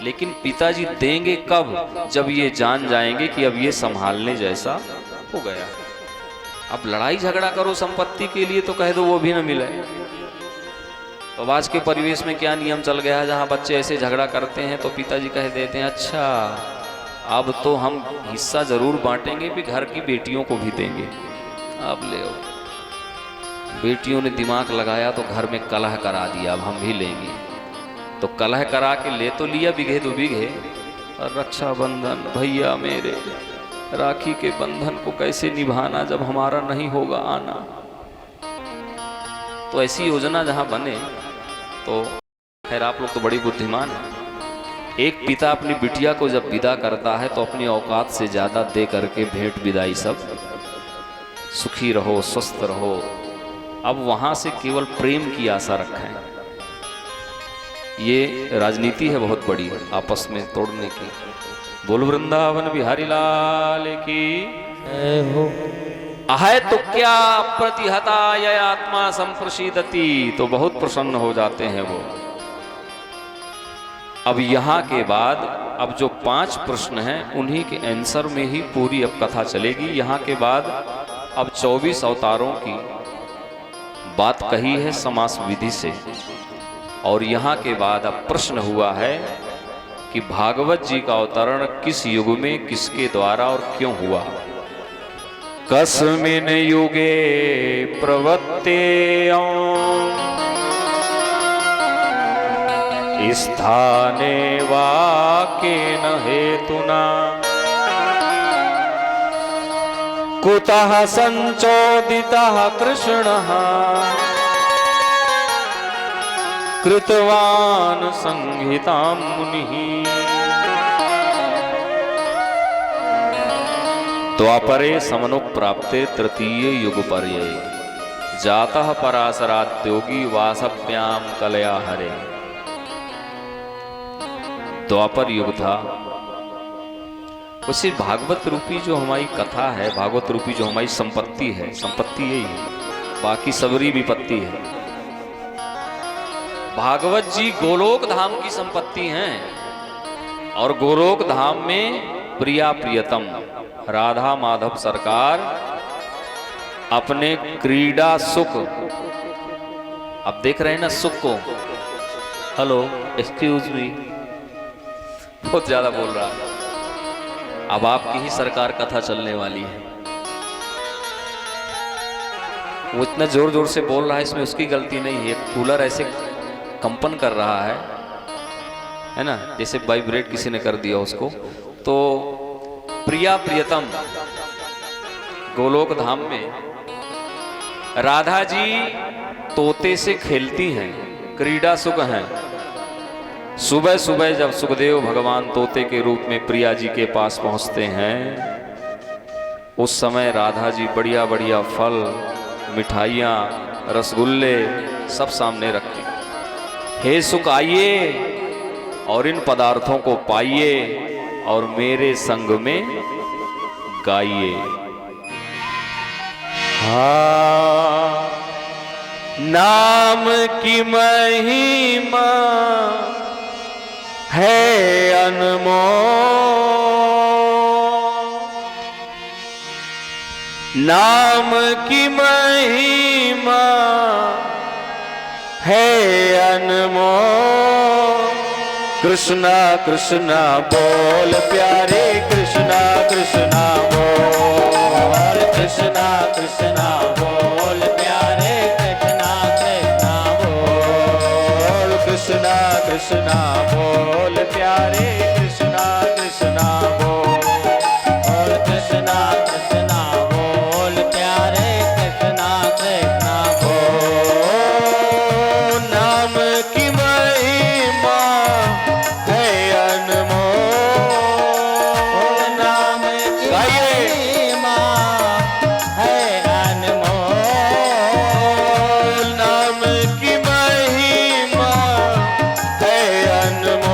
लेकिन पिताजी देंगे कब? जब ये जान जाएंगे कि अब ये संभालने जैसा हो गया। अब लड़ाई झगड़ा करो संपत्ति के लिए तो कह दो वो भी न मिले। तो आज के परिवेश में क्या नियम चल गया है, जहां बच्चे ऐसे झगड़ा करते हैं तो पिताजी कह देते हैं अच्छा अब तो हम हिस्सा जरूर बांटेंगे, भी घर की बेटियों को भी देंगे। अब ले आओ। बेटियों ने दिमाग लगाया तो घर में कलह करा दिया, अब हम भी लेंगे। तो कलह करा के ले तो लिया बीघे दो बीघे, और रक्षाबंधन भैया मेरे राखी के बंधन को कैसे निभाना जब हमारा नहीं होगा आना। तो ऐसी योजना जहां बने तो खैर आप लोग तो बड़ी बुद्धिमान हैं। एक पिता अपनी बिटिया को जब विदा करता है तो अपनी औकात से ज्यादा दे करके भेंट विदाई सब सुखी रहो स्वस्थ रहो। अब वहां से केवल प्रेम की आशा रखें। ये राजनीति है बहुत बड़ी आपस में तोड़ने की। बोल वृंदावन बिहारी लाल की हो। है तो क्या प्रतिहता ये आत्मा संप्रशीदति, तो बहुत प्रसन्न हो जाते हैं वो। अब यहाँ के बाद अब जो 5 प्रश्न हैं उन्हीं के आंसर में ही पूरी अब कथा चलेगी। यहाँ के बाद अब 24 अवतारों की बात कही है समास विधि से, और यहाँ के बाद अब प्रश्न हुआ है कि भागवत जी का अवतरण किस युग में किसके द्वारा और क्यों हुआ। कस्मिन् युगे प्रवत्तेयं स्थाने वा केन हेतुना कुतः संचोदितः कृष्णः कृतवान् संहितां मुनिः। द्वापरे समनुप्राप्ते तृतीये युगपर्ये जातः पराशराद्योगी वासव्यां कलया हरे। द्वापर युग था। उसी भागवत रूपी जो हमारी कथा है, भागवत रूपी जो हमारी संपत्ति है, संपत्ति यही है, बाकी सबरी विपत्ति है। भागवत जी गोलोक धाम की संपत्ति हैं, और गोलोक धाम में प्रिया प्रियतम राधा माधव सरकार अपने क्रीड़ा सुख, अब देख रहे हैं ना सुख को। हेलो एक्सक्यूज मी, बहुत ज्यादा बोल रहा है। अब आपकी ही सरकार कथा चलने वाली है। वो इतना जोर जोर से बोल रहा है, इसमें उसकी गलती नहीं है। कूलर ऐसे कंपन कर रहा है ना, जैसे वाइब्रेट किसी ने कर दिया उसको। तो प्रिया प्रियतम गोलोक धाम में राधा जी तोते से खेलती हैं, क्रीड़ा सुख हैं। सुबह सुबह जब सुखदेव भगवान तोते के रूप में प्रिया जी के पास पहुंचते हैं, उस समय राधा जी बढ़िया बढ़िया फल, मिठाइयाँ, रसगुल्ले सब सामने रखती। हे सुख आइए और इन पदार्थों को पाइए और मेरे संग में गाइए। हाँ नाम की महिमा है अनमोल, नाम की महिमा है अनमोल। कृष्णा कृष्णा बोल प्यारे, कृष्णा कृष्णा बोल, कृष्णा कृष्णा बोल प्यारे, कृष्णा कृष्णा बोल, कृष्णा कृष्णा बोल प्यारे, कृष्णा कृष्णा बोल, और कृष्णा कृष्णा बोल प्यारे, कृष्णा कृष्णा बोल। नाम की महिमा है अनमोल, नाम की महिमा है अनमोल, नाम की महिमा है अनमोल।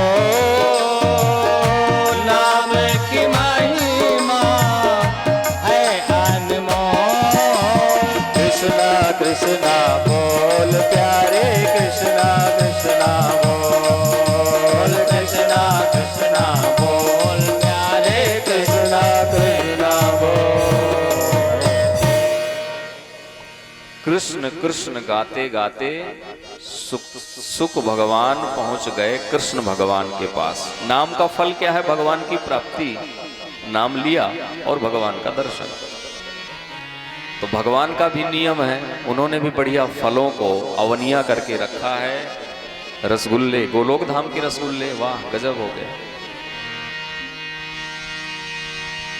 कृष्णा बोल प्यारे कृष्णा कृष्णा बोल। कृष्ण कृष्ण गाते गाते सुख भगवान पहुंच गए कृष्ण भगवान के पास। नाम का फल क्या है? भगवान की प्राप्ति। नाम लिया और भगवान का दर्शन। तो भगवान का भी नियम है, उन्होंने भी बढ़िया फलों को अवनिया करके रखा है। रसगुल्ले, गोलोक धाम के रसगुल्ले, वाह गजब हो गए।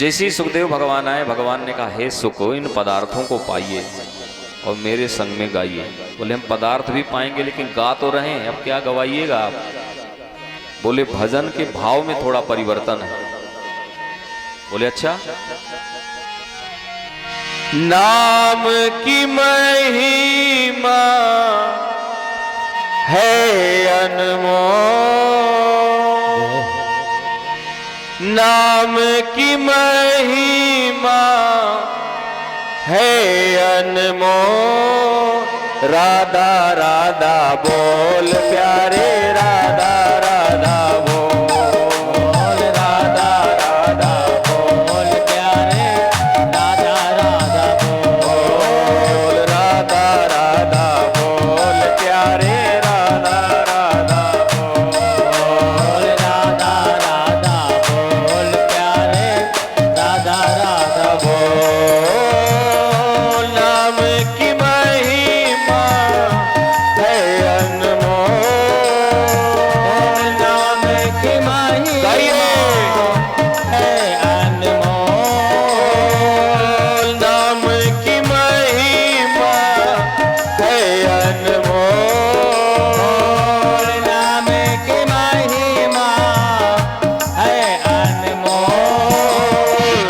जैसे ही सुखदेव भगवान आए, भगवान ने कहा हे सुख, इन पदार्थों को पाइए और मेरे संग में गाइए। बोले हम पदार्थ भी पाएंगे लेकिन गा तो रहे हैं, अब क्या गवाइएगा आप? बोले भजन के भाव में थोड़ा परिवर्तन है। बोले अच्छा। नाम की महिमा है अनमोल, नाम की महिमा है अनमोल। राधा राधा बोल प्यारे, राधा राधा बोल, राधा राधा बोल प्यारे राधा राधा बोल, राधा राधा बोल प्यारे, राधा राधा बोल, राधा राधा बोल प्यारे राधा राधा बोल। नाम की महिमा है अनमोल, नाम की महिमा है अनमोल, नाम की महिमा है अनमोल, नाम की महिमा है अनमोल।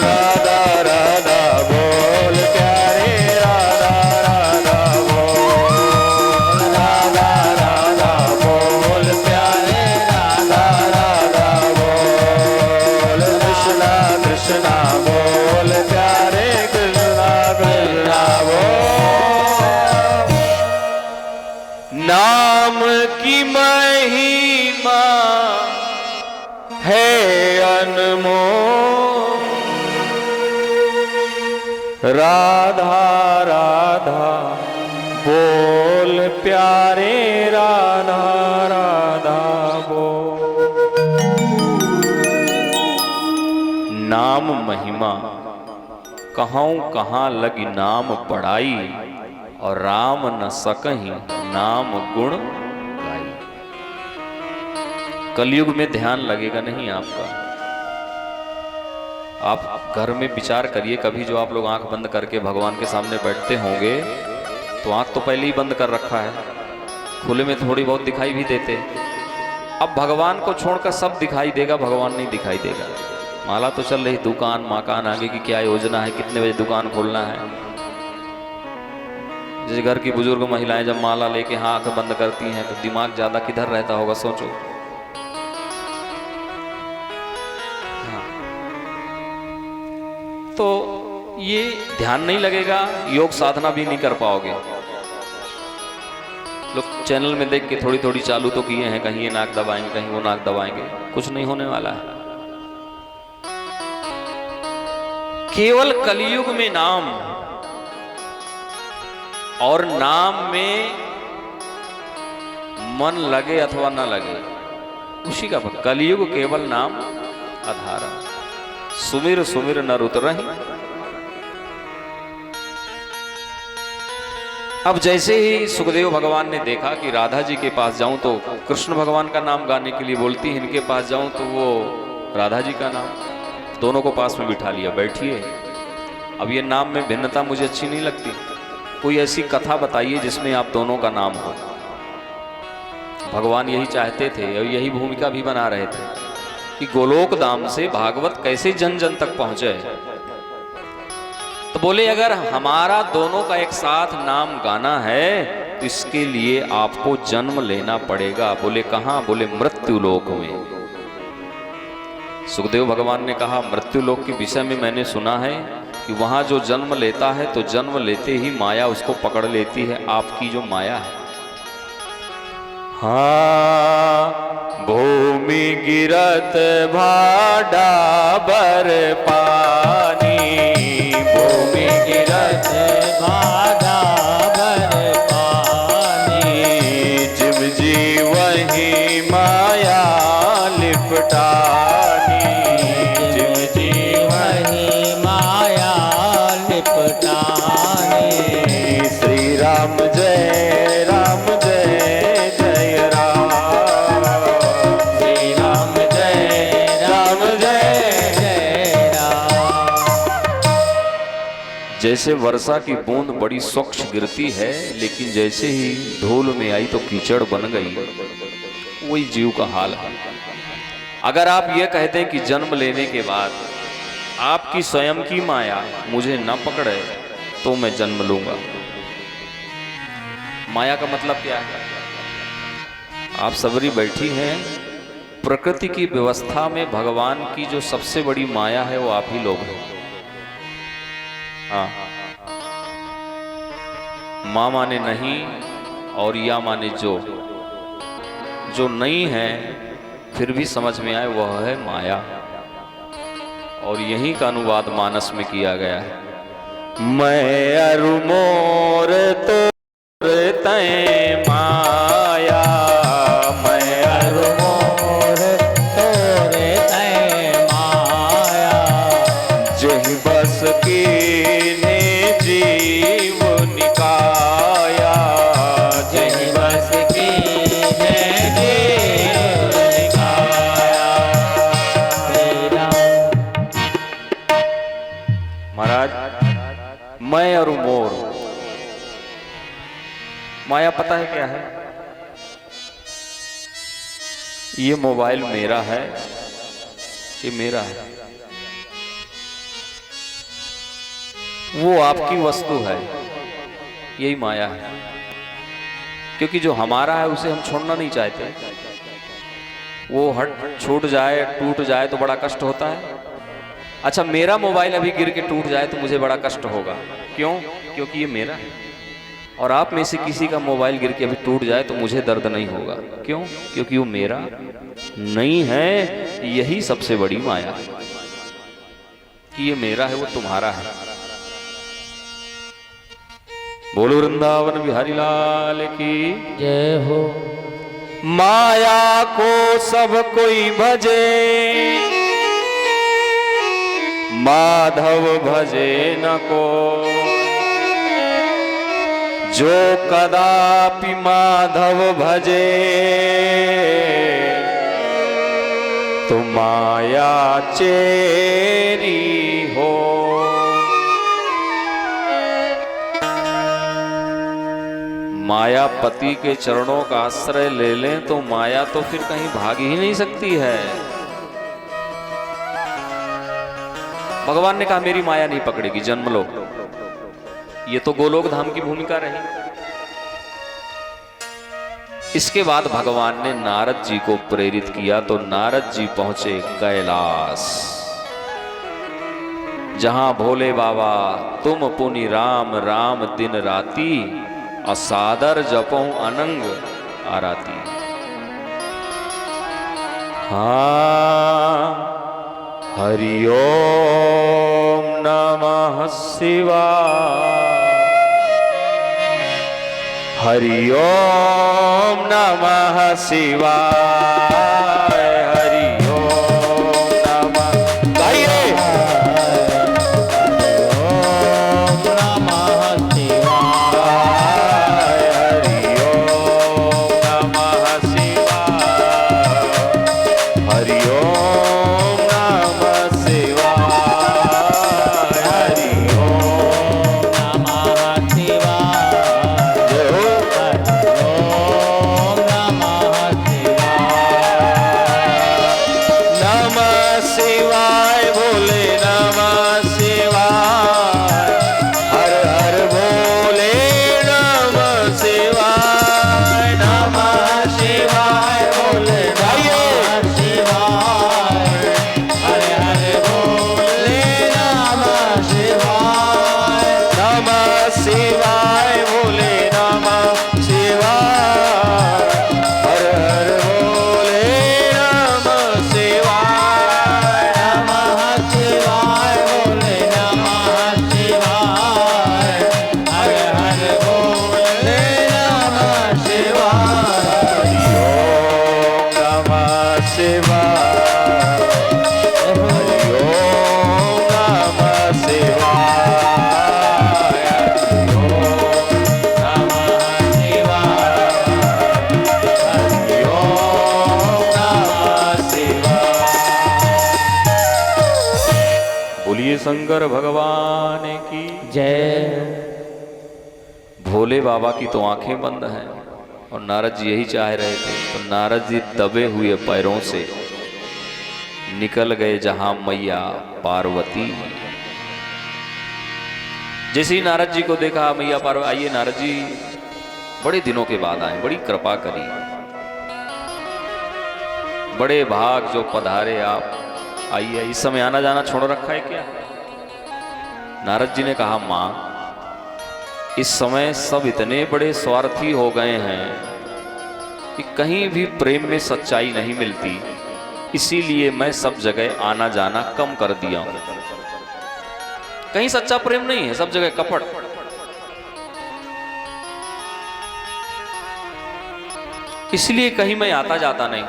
राधा राधा बोल प्यारे, राधा राधा बोल, राधा राधा बोल प्यारे, राधा राधा बोल, कृष्णा कृष्णा बोल प्यारे, कृष्णा कृष्णा बोल। नाम की महिमा है अनमोल, राधा राधा बोल प्यारे, राधा राधा बोल। नाम महिमा कहूँ कहाँ लगी नाम पढ़ाई, और राम न सकहीं नाम गुण गाई। कलयुग में ध्यान लगेगा नहीं आपका। आप घर में विचार करिए, कभी जो आप लोग आंख बंद करके भगवान के सामने बैठते होंगे तो आंख तो पहले ही बंद कर रखा है, खुले में थोड़ी बहुत दिखाई भी देते। अब भगवान को छोड़कर सब दिखाई देगा, भगवान नहीं दिखाई देगा। माला तो चल रही, दुकान मकान आगे की क्या योजना है, कितने बजे दुकान खोलना है। जैसे घर की बुजुर्ग महिलाएं जब माला लेके आंख बंद करती हैं तो दिमाग ज्यादा किधर रहता होगा, सोचो। तो ये ध्यान नहीं लगेगा, योग साधना भी नहीं कर पाओगे। लोग चैनल में देख के थोड़ी थोड़ी चालू तो किए हैं, कहीं ये नाक दबाएंगे कहीं वो नाक दबाएंगे, कुछ नहीं होने वाला है। केवल कलयुग में नाम, और नाम में मन लगे अथवा न लगे उसी का फल। कलयुग केवल नाम आधारा, सुमिर सुमिर नर उतरहि। अब जैसे ही सुखदेव भगवान ने देखा कि राधा जी के पास जाऊं तो कृष्ण भगवान का नाम गाने के लिए बोलती है, इनके पास जाऊं तो वो राधा जी का नाम, दोनों को पास में बिठा लिया, बैठिए। अब ये नाम में भिन्नता मुझे अच्छी नहीं लगती, कोई ऐसी कथा बताइए जिसमें आप दोनों का नाम हो। भगवान यही चाहते थे और यही भूमिका भी बना रहे थे कि गोलोक धाम से भागवत कैसे जन जन तक पहुंचे। तो बोले अगर हमारा दोनों का एक साथ नाम गाना है तो इसके लिए आपको जन्म लेना पड़ेगा। बोले कहां? बोले मृत्यु लोक में। सुखदेव भगवान ने कहा मृत्यु लोक के विषय में मैंने सुना है कि वहां जो जन्म लेता है तो जन्म लेते ही माया उसको पकड़ लेती है, आपकी जो माया है। हाँ भूमि गिरत भाड़ा बर पानी, भूमि गिरत भाड़ा बर पानी, जिव जी वही माया लिपटानी, जिव जी वही माया लिपटानी। श्री राम जय राम जय जय राम, श्री राम जय राम जय जय राम। जैसे वर्षा की बूंद बड़ी स्वच्छ गिरती है, लेकिन जैसे ही धूल में आई तो कीचड़ बन गई, वही जीव का हाल है। अगर आप ये कहते हैं कि जन्म लेने के बाद आपकी स्वयं की माया मुझे न पकड़े तो मैं जन्म लूंगा। माया का मतलब क्या है? आप सबरी बैठी हैं, प्रकृति की व्यवस्था में भगवान की जो सबसे बड़ी माया है वो आप ही लोग हैं। हाँ, मां माने नहीं और या माने जो नहीं है फिर भी समझ में आए वह है माया, और यही का अनुवाद मानस में किया गया है। मैं अरु मोर तोर तै माया, मैं अरु मोर तोरे तै माया, जही बस की ने जीव निकाया, जही बस की ने जीव निकाया। श्री राम। महाराज मैं और मोर, माया पता है क्या है? ये मोबाइल मेरा है, ये मेरा है, वो आपकी वस्तु है, यही माया है। क्योंकि जो हमारा है उसे हम छोड़ना नहीं चाहते, वो हट छूट जाए टूट जाए तो बड़ा कष्ट होता है। अच्छा, मेरा मोबाइल अभी गिर के टूट जाए तो मुझे बड़ा कष्ट होगा, क्यों? क्योंकि ये मेरा है। और आप में से किसी का मोबाइल गिर के अभी टूट जाए तो मुझे दर्द नहीं होगा, क्यों? क्योंकि वो मेरा नहीं है। यही सबसे बड़ी माया है कि ये मेरा है, वो तुम्हारा है। बोलो वृंदावन बिहारी लाल की जय हो। माया को सब कोई भजे, माधव भजे न को, जो कदापि माधव भजे तो माया चेरी हो। मायापति के चरणों का आश्रय ले लें तो माया तो फिर कहीं भाग ही नहीं सकती है। भगवान ने कहा मेरी माया नहीं पकड़ेगी, जन्म लो। ये तो गोलोक धाम की भूमिका रही। इसके बाद भगवान ने नारद जी को प्रेरित किया तो नारद जी पहुंचे कैलाश, जहां भोले बाबा तुम पुनि राम राम दिन राती, असादर जपो अनंग आराती। हाँ, हरि ओम नमः शिवाय, हरि ओम नमः शिवाय, हरि ओम नमः। गाइए ओम नमः शिवाय, हरि ओम नमः शिवाय, हरि ओम नमः शिवाय, हरि ओम नमः शिवाय, जय हो। ओम नमः शिवाय। नमः शिवाय भोले नमः शिवाय, हर हर भोले नमः शिवाय, नमः शिवाय भोले नमः शिवाय, हरे हरे बोले नमः शिवाय। नमः शिवाय भोले नमः शिवाय, हर शिवाय हरि ओम नमः शिवाय हरि ओम नमः शिवाय हरि ओम नमः शिवाय। बोलिए शंकर भगवान की। जय। भोले बाबा की तो आंखें बंद हैं और नारद जी यही चाह रहे थे, तो नारद जी दबे हुए पैरों से निकल गए जहां मैया पार्वती। जैसे ही नारद जी को देखा, मैया पार्वती, आइए नारद जी बड़े दिनों के बाद आए, बड़ी कृपा करी, बड़े भाग जो पधारे आप, आइए। इस समय आना जाना छोड़ रखा है क्या? नारद जी ने कहा, मां इस समय सब इतने बड़े स्वार्थी हो गए हैं कि कहीं भी प्रेम में सच्चाई नहीं मिलती, इसीलिए मैं सब जगह आना जाना कम कर दिया हूं। कहीं सच्चा प्रेम नहीं है, सब जगह कपट। इसलिए कहीं मैं आता जाता नहीं।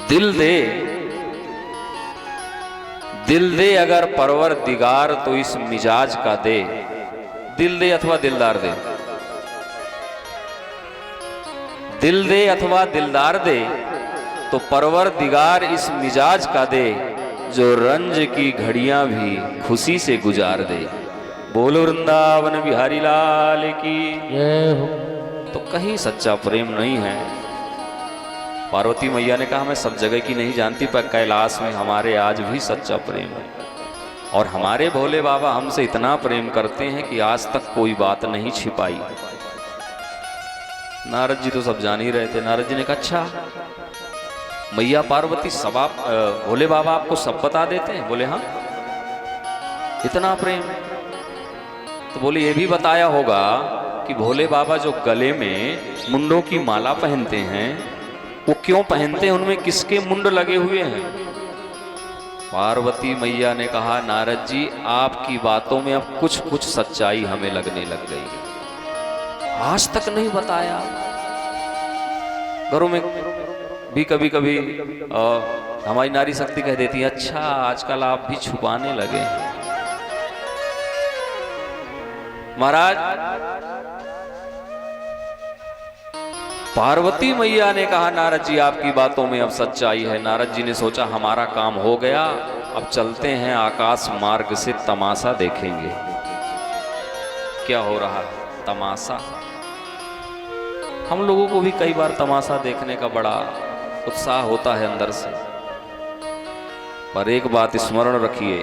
दिल दे अगर परवर दिगार तो इस मिजाज का दे। दिल दे अथवा दिलदार दे, दिल दे अथवा दिलदार दे तो परवर दिगार इस मिजाज का दे, जो रंज की घड़ियां भी खुशी से गुजार दे। बोलो वृंदावन बिहारी लाल की। जय हो। तो कहीं सच्चा प्रेम नहीं है। पार्वती मैया ने कहा, मैं सब जगह की नहीं जानती, पर कैलाश में हमारे आज भी सच्चा प्रेम है और हमारे भोले बाबा हमसे इतना प्रेम करते हैं कि आज तक कोई बात नहीं छिपाई। नारद जी तो सब जान ही रहे थे। नारद जी ने कहा, अच्छा मैया पार्वती सब आप भोले बाबा आपको सब बता देते हैं? बोले हाँ, इतना प्रेम। तो बोले ये भी बताया होगा कि भोले बाबा जो गले में मुंडों की माला पहनते हैं वो क्यों पहनते हैं, उनमें किसके मुंड लगे हुए हैं? पार्वती मैया ने कहा, नारद जी आपकी बातों में अब कुछ कुछ सच्चाई हमें लगने लग गई, आज तक नहीं बताया। घरों में भी कभी कभी हमारी नारी शक्ति कह देती है, अच्छा आजकल आप भी छुपाने लगे। महाराज पार्वती मैया ने कहा, नारद जी आपकी बातों में अब सच्चाई है। नारद जी ने सोचा हमारा काम हो गया, अब चलते हैं आकाश मार्ग से तमाशा देखेंगे। क्या हो रहा है? तमाशा। हम लोगों को भी कई बार तमाशा देखने का बड़ा उत्साह होता है अंदर से, पर एक बात स्मरण रखिए,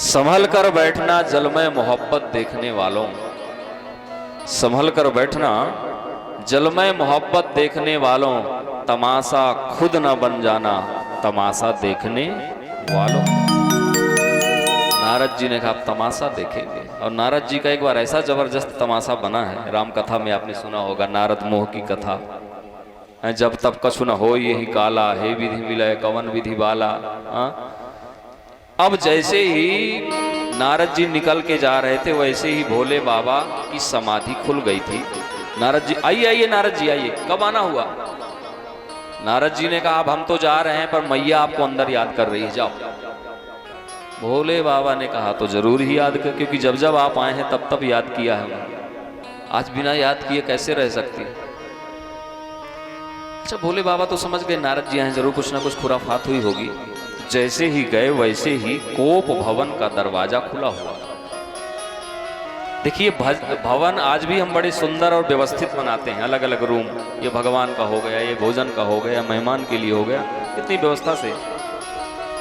संभल कर बैठना जलमय मोहब्बत देखने वालों। संभल कर बैठना जलमय मोहब्बत देखने वालों, तमाशा खुद न बन जाना तमाशा देखने वालों। नारद जी ने कहा, तमाशा देखेंगे। और नारद जी का एक बार ऐसा जबरदस्त तमाशा बना है, राम कथा में आपने सुना होगा, नारद मोह की कथा। जब तब कछु न हो यही काला, हे विधि मिलय कवन विधि बाला। अब जैसे ही नारद जी निकल के जा रहे थे, वैसे ही भोले बाबा की समाधि खुल गई थी। नारद जी, आइए आइए नारद जी आइए, कब आना हुआ? नारद जी ने कहा, अब हम तो जा रहे हैं, पर मैया आपको अंदर याद कर रही है, जाओ। भोले बाबा ने कहा, तो जरूर ही याद कर, क्योंकि जब जब आप आए हैं तब तब याद किया है, आज बिना याद किए कैसे रह सकती। अच्छा, भोले बाबा तो समझ गए नारद जी आए, जरूर कुछ ना कुछ खुराफात हुई होगी। जैसे ही गए वैसे ही कोप भवन का दरवाजा खुला हुआ। देखिए, भवन आज भी हम बड़े सुंदर और व्यवस्थित बनाते हैं, अलग अलग रूम, ये भगवान का हो गया, ये भोजन का हो गया, मेहमान के लिए हो गया, इतनी व्यवस्था से।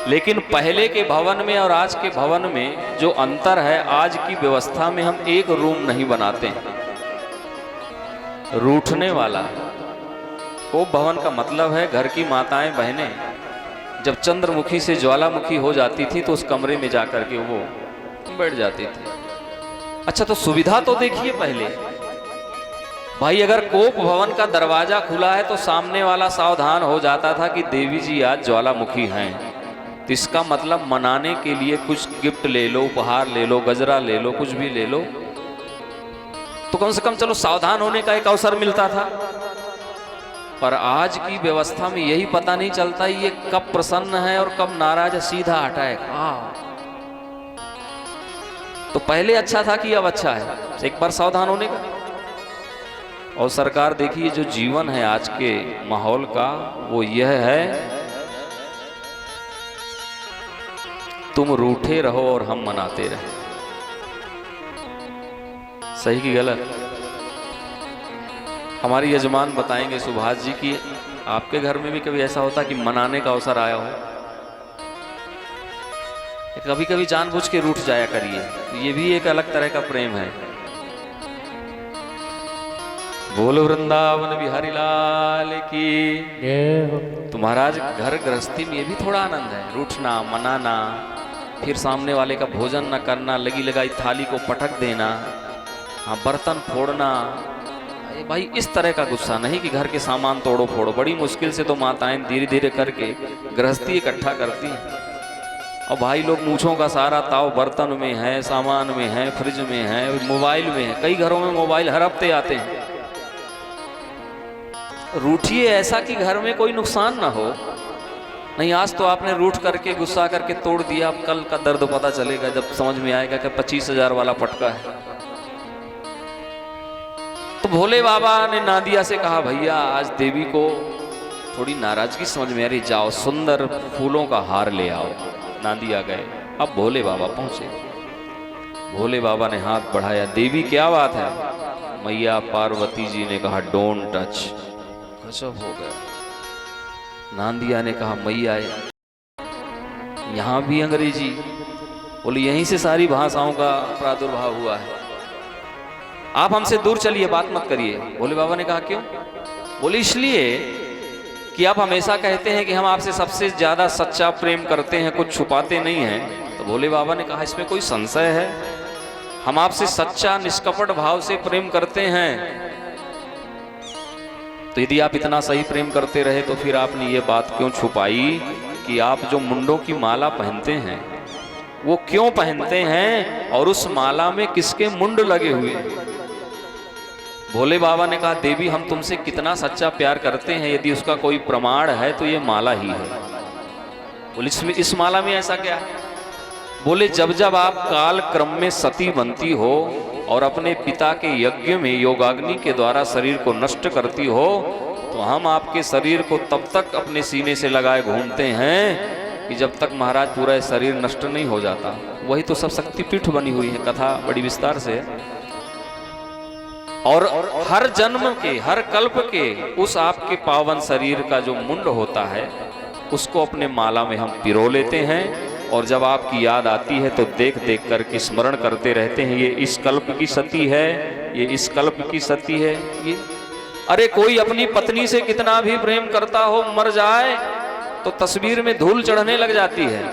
लेकिन पहले के भवन में और आज के भवन में जो अंतर है, आज की व्यवस्था में हम एक रूम नहीं बनाते हैं, रूठने वाला। कोप भवन का मतलब है घर की माताएं बहनें जब चंद्रमुखी से ज्वालामुखी हो जाती थी तो उस कमरे में जाकर के वो बैठ जाती थी। अच्छा, तो सुविधा तो देखिए पहले भाई, अगर कोप भवन का दरवाजा खुला है तो सामने वाला सावधान हो जाता था कि देवी जी आज ज्वालामुखी हैं, तो इसका मतलब मनाने के लिए कुछ गिफ्ट ले लो, उपहार ले लो, गजरा ले लो, कुछ भी ले लो, तो कम से कम चलो सावधान होने का एक अवसर मिलता था। पर आज की व्यवस्था में यही पता नहीं चलता ये कब प्रसन्न है और कब नाराज है, सीधा अटैक। तो पहले अच्छा था कि अब अच्छा है, एक बार सावधान होने का। और सरकार देखिए जो जीवन है आज के माहौल का वो यह है, तुम रूठे रहो और हम मनाते रहे। सही की गलत? हमारी यजमान बताएंगे सुभाष जी की आपके घर में भी कभी ऐसा होता कि मनाने का अवसर आया हो? कभी कभी जानबूझ के रूठ जाया करिए, तो ये भी एक अलग तरह का प्रेम है। बोल वृंदावन बिहारी लाल की। तो महाराज घर गृहस्थी में ये भी थोड़ा आनंद है, रूठना, मनाना, फिर सामने वाले का भोजन न करना, लगी लगाई थाली को पटक देना, हाँ बर्तन फोड़ना। भाई इस तरह का गुस्सा नहीं कि घर के सामान तोड़ो फोड़ो। बड़ी मुश्किल से तो माताएं धीरे धीरे करके गृहस्थी इकट्ठा करती हैं। और भाई लोग मूछों का सारा ताव बर्तन में है, सामान में है, फ्रिज में है, मोबाइल में है। कई घरों में मोबाइल हर हफ्ते आते हैं। रूठिए ऐसा कि घर में कोई नुकसान ना हो। नहीं आज तो आपने रूठ करके गुस्सा करके तोड़ दिया, अब कल का दर्द पता चलेगा जब समझ में आएगा कि 25,000 वाला पटका है। तो भोले बाबा ने नादिया से कहा भैया आज देवी को थोड़ी नाराजगी समझ में आ रही, जाओ सुंदर फूलों का हार ले आओ। नादिया गए। अब भोले बाबा पहुंचे। भोले बाबा ने हाथ बढ़ाया, देवी क्या बात है? मैया पार्वती जी ने कहा डोंट टच। गजब हो गया। नादिया ने कहा मैया यहां भी अंग्रेजी? बोले यहीं से सारी भाषाओं का प्रादुर्भाव हुआ है, आप हमसे दूर चलिए, बात मत करिए। भोले बाबा ने कहा क्यों? बोले इसलिए कि आप हमेशा कहते हैं कि हम आपसे सबसे ज्यादा सच्चा प्रेम करते हैं, कुछ छुपाते नहीं हैं। तो भोले बाबा ने कहा इसमें कोई संशय है? हम आपसे सच्चा निष्कपट भाव से प्रेम करते हैं। तो यदि आप इतना सही प्रेम करते रहे तो फिर आपने ये बात क्यों छुपाई कि आप जो मुंडों की माला पहनते हैं वो क्यों पहनते हैं और उस माला में किसके मुंड लगे हुए? भोले बाबा ने कहा देवी हम तुमसे कितना सच्चा प्यार करते हैं, यदि उसका कोई प्रमाण है तो ये माला ही है। बोले इस माला में ऐसा क्या है? बोले जब जब आप काल क्रम में सती बनती हो और अपने पिता के यज्ञ में योगाग्नि के द्वारा शरीर को नष्ट करती हो तो हम आपके शरीर को तब तक अपने सीने से लगाए घूमते हैं कि जब तक महाराज पूरा शरीर नष्ट नहीं हो जाता। वही तो सब शक्तिपीठ बनी हुई है, कथा बड़ी विस्तार से है। और हर जन्म के हर कल्प के उस आपके पावन शरीर का जो मुंड होता है उसको अपने माला में हम पिरो लेते हैं और जब आपकी याद आती है तो देख देख करके स्मरण करते रहते हैं, ये इस कल्प की सती है, ये इस कल्प की सती है। ये अरे कोई अपनी पत्नी से कितना भी प्रेम करता हो मर जाए तो तस्वीर में धूल चढ़ने लग जाती है,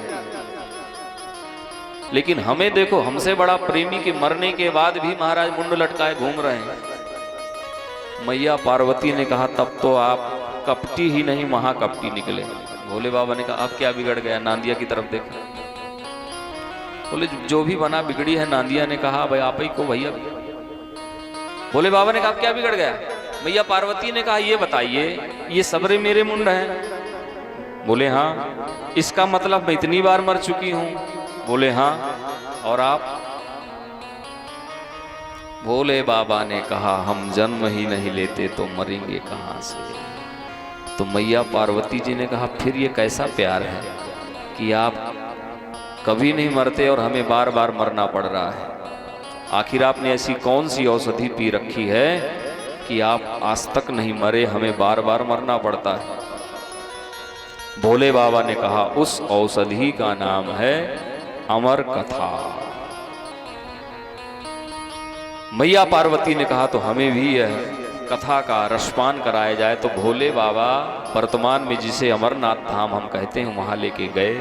लेकिन हमें देखो हमसे बड़ा प्रेमी के मरने के बाद भी महाराज मुंड लटकाए घूम रहे हैं। मैया पार्वती ने कहा तब तो आप कपटी ही नहीं महाकपटी निकले। भोले बाबा ने कहा अब क्या बिगड़ गया? नादिया की तरफ देखा। बोले जो भी बना बिगड़ी है। नादिया ने कहा भाई आप ही को भैया। भोले बाबा ने कहा क्या बिगड़ गया? मैया पार्वती ने कहा ये बताइए ये सबरे मेरे मुंड हैं? बोले हाँ। इसका मतलब मैं इतनी बार मर चुकी हूं? बोले हाँ। और आप? भोले बाबा ने कहा हम जन्म ही नहीं लेते तो मरेंगे कहां से? तो मैया पार्वती जी ने कहा फिर ये कैसा प्यार है कि आप कभी नहीं मरते और हमें बार बार मरना पड़ रहा है? आखिर आपने ऐसी कौन सी औषधि पी रखी है कि आप आज तक नहीं मरे, हमें बार बार मरना पड़ता है? भोले बाबा ने कहा उस औषधि का नाम है अमर कथा। मैया पार्वती ने कहा तो हमें भी यह कथा का रसपान कराया जाए। तो भोले बाबा वर्तमान में जिसे अमरनाथ धाम हम कहते हैं वहां लेके गए,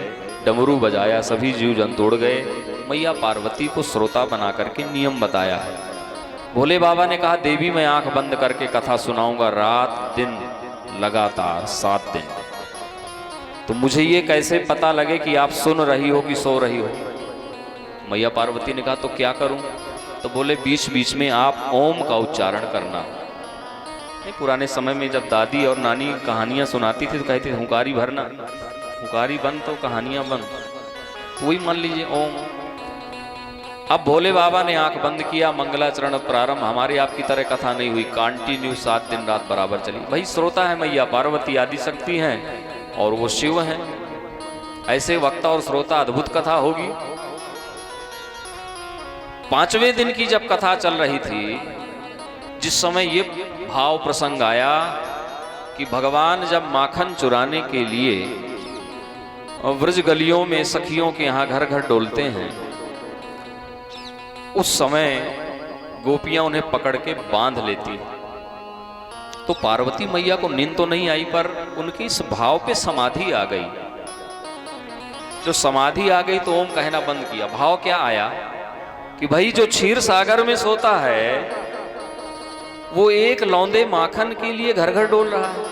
डमरू बजाया, सभी जीव जंतु उड़ गए। मैया पार्वती को श्रोता बना करके नियम बताया है। भोले बाबा ने कहा देवी मैं आंख बंद करके कथा सुनाऊंगा रात दिन लगातार 7 दिन। तो मुझे ये कैसे पता लगे कि आप सुन रही हो कि सो रही हो? मैया पार्वती ने कहा तो क्या करूं? तो बोले बीच बीच में आप ओम का उच्चारण करना। नहीं, पुराने समय में जब दादी और नानी कहानियां सुनाती थी तो कहती थी हुंकारी भरना, हुंकारी बंद तो कहानियां बंद। तो वही मान लीजिए ओम। अब भोले बाबा ने आंख बंद किया, मंगलाचरण प्रारंभ। हमारी आपकी तरह कथा नहीं हुई, कंटिन्यू 7 दिन रात बराबर चली। भाई श्रोता है मैया पार्वती आदि शक्ति हैं और वो शिव हैं, ऐसे वक्ता और श्रोता, अद्भुत कथा होगी। 5वें दिन की जब कथा चल रही थी, जिस समय ये भाव प्रसंग आया कि भगवान जब माखन चुराने के लिए व्रज गलियों में सखियों के यहाँ घर घर डोलते हैं, उस समय गोपियां उन्हें पकड़ के बांध लेती। तो पार्वती मैया को नींद तो नहीं आई, पर उनकी इस भाव पे समाधि आ गई। जो समाधि आ गई तो ओम कहना बंद किया। भाव क्या आया कि भाई जो क्षीर सागर में सोता है वो एक लौंदे माखन के लिए घर घर डोल रहा है।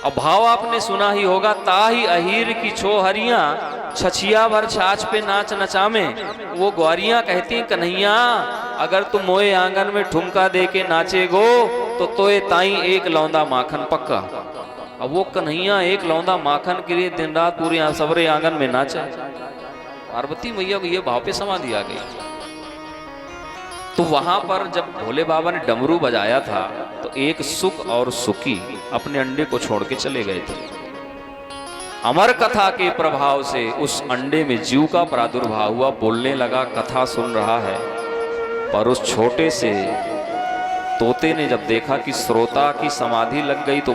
अब भाव आपने सुना ही होगा, ताही अहीर की छोहरियां छछिया भर छाछ पे नाच नचामे। वो ग्वारियां कहती कन्हैया अगर तुम मोए आंगन में ठुमका दे के नाचेगो तो तोए ताई एक लौंदा माखन पक्का। अब वो कन्हैया एक लौंदा माखन के लिए दिन रात पूरे सबरे आंगन में नाचा। पार्वती मैया को ये भाव पे समाधि आ गई। तो वहां पर जब भोले बाबा ने डमरू बजाया था तो एक सुख और सुखी अपने अंडे को छोड़ के चले गए थे। अमर कथा के प्रभाव से उस अंडे में जीव का प्रादुर्भाव हुआ, बोलने लगा, कथा सुन रहा है। पर उस छोटे से तोते ने जब देखा कि श्रोता की समाधि लग गई तो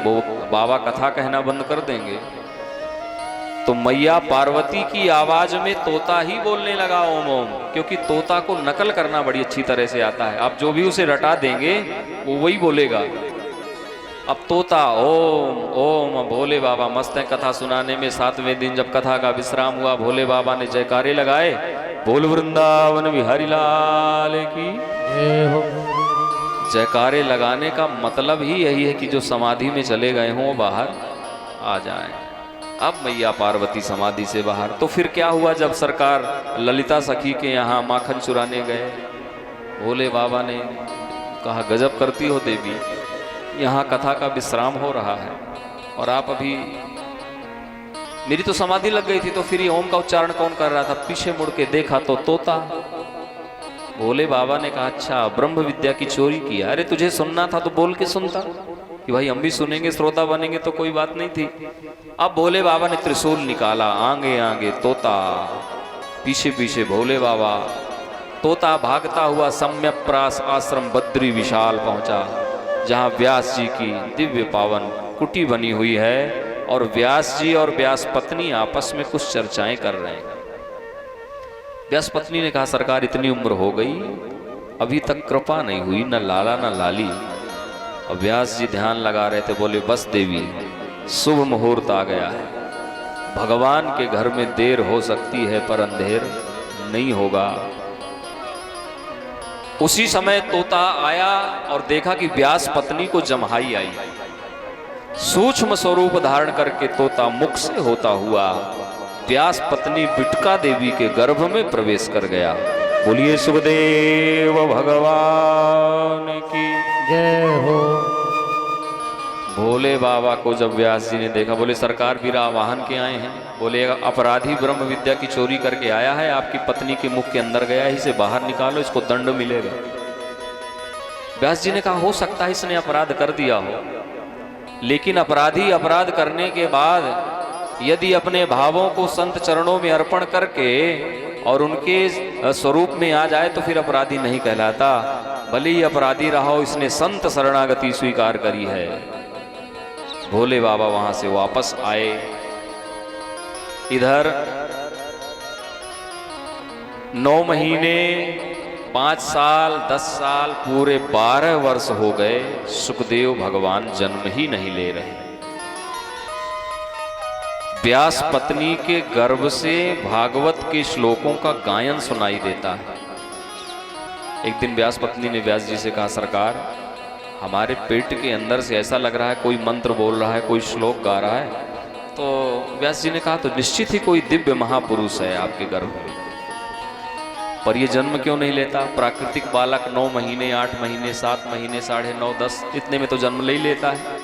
बाबा कथा कहना बंद कर देंगे, तो मैया पार्वती की आवाज में तोता ही बोलने लगा ओम ओम, क्योंकि तोता को नकल करना बड़ी अच्छी तरह से आता है। आप जो भी उसे रटा देंगे वो वही बोलेगा। अब तोता ओम ओम। भोले बाबा मस्त है कथा सुनाने में। 7वें दिन जब कथा का विश्राम हुआ, भोले बाबा ने जयकारे लगाए, बोल वृंदावन बिहारी लाल की जय हो। जयकारे लगाने का मतलब ही यही है कि जो समाधि में चले गए हों बाहर आ जाएं। अब मैया पार्वती समाधि से बाहर। तो फिर क्या हुआ, जब सरकार ललिता सखी के यहाँ माखन चुराने गए, भोले बाबा ने कहा गजब करती हो देवी, यहाँ कथा का विश्राम हो रहा है और आप अभी, मेरी तो समाधि लग गई थी तो फिर ये ओम का उच्चारण कौन कर रहा था? पीछे मुड़ के देखा तो तोता। भोले बाबा ने कहा अच्छा ब्रह्म विद्या की चोरी किया। अरे तुझे सुनना था तो बोल के सुनता, कि भाई हम भी सुनेंगे, श्रोता बनेंगे तो कोई बात नहीं थी। अब भोले बाबा ने त्रिशूल निकाला, आगे आगे तोता, पीछे पीछे भोले बाबा। तोता भागता हुआ सम्यक्प्रास आश्रम बद्री विशाल पहुंचा, जहां व्यास जी की दिव्य पावन कुटी बनी हुई है और व्यास जी और व्यास पत्नी आपस में कुछ चर्चाएं कर रहे हैं। व्यास पत्नी ने कहा सरकार इतनी उम्र हो गई अभी तक कृपा नहीं हुई, न लाला न लाली। अब व्यास जी ध्यान लगा रहे थे, बोले बस देवी शुभ मुहूर्त आ गया है, भगवान के घर में देर हो सकती है पर अंधेर नहीं होगा। उसी समय तोता आया और देखा कि व्यास पत्नी को जम्हाई आई। सूक्ष्म स्वरूप धारण करके तोता मुख से होता हुआ व्यास पत्नी बिटका देवी के गर्भ में प्रवेश कर गया। बोलिए सुखदेव भगवान की जय हो। भोले बाबा को जब व्यास जी ने देखा, बोले सरकार बीरा वाहन के आए हैं। बोले अपराधी ब्रह्म विद्या की चोरी करके आया है, आपकी पत्नी के मुख के अंदर गया है, इसे बाहर निकालो, इसको दंड मिलेगा। व्यास जी ने कहा हो सकता है इसने अपराध कर दिया हो, लेकिन अपराधी अपराध करने के बाद यदि अपने भावों को संत चरणों में अर्पण करके और उनके स्वरूप में आ जाए तो फिर अपराधी नहीं कहलाता। भले ही अपराधी रहा हो, इसने संत शरणागति स्वीकार करी है। भोले बाबा वहां से वापस आए। इधर 9 महीने 5 साल 10 साल पूरे 12 वर्ष हो गए, सुखदेव भगवान जन्म ही नहीं ले रहे। व्यास पत्नी के गर्भ से भागवत के श्लोकों का गायन सुनाई देता है। एक दिन व्यास पत्नी ने व्यास जी से कहा सरकार हमारे पेट के अंदर से ऐसा लग रहा है कोई मंत्र बोल रहा है, कोई श्लोक गा रहा है। तो व्यास जी ने कहा तो निश्चित ही कोई दिव्य महापुरुष है आपके गर्भ में। पर ये जन्म क्यों नहीं लेता? प्राकृतिक बालक 9 महीने, 8 महीने, 7 महीने, 9.5, 10 इतने में तो जन्म ले ही लेता है।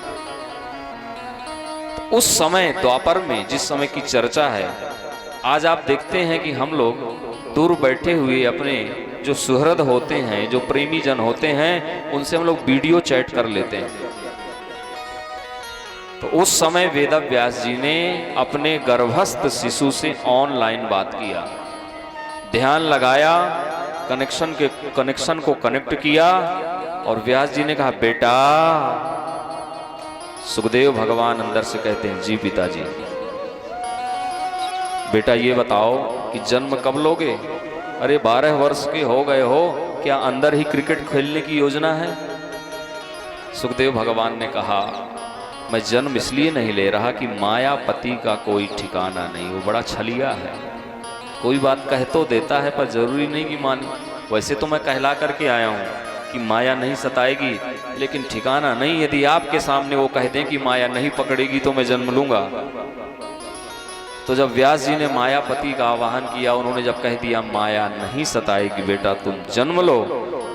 तो उस समय द्वापर में जिस समय की चर्चा है, आज आप देखते हैं कि हम लोग दूर बैठे हुए अपने जो सुहृद होते हैं, जो प्रेमी जन होते हैं, उनसे हम लोग वीडियो चैट कर लेते हैं। तो उस समय वेद व्यास जी ने अपने गर्भस्थ शिशु से ऑनलाइन बात किया, ध्यान लगाया, कनेक्शन को कनेक्ट किया और व्यास जी ने कहा, बेटा, सुखदेव भगवान अंदर से कहते हैं, जी पिताजी, बेटा ये बताओ कि जन्म कब लोगे? अरे 12 वर्ष के हो गए हो, क्या अंदर ही क्रिकेट खेलने की योजना है? सुखदेव भगवान ने कहा, मैं जन्म इसलिए नहीं ले रहा कि मायापति का कोई ठिकाना नहीं, वो बड़ा छलिया है, कोई बात कह तो देता है पर जरूरी नहीं कि माने। वैसे तो मैं कहला करके आया हूँ कि माया नहीं सताएगी, लेकिन ठिकाना नहीं। यदि आपके सामने वो कह दें कि माया नहीं पकड़ेगी तो मैं जन्म लूंगा। तो जब व्यास जी ने मायापति का आवाहन किया, उन्होंने जब कह दिया माया नहीं सताएगी बेटा, तुम जन्म लो,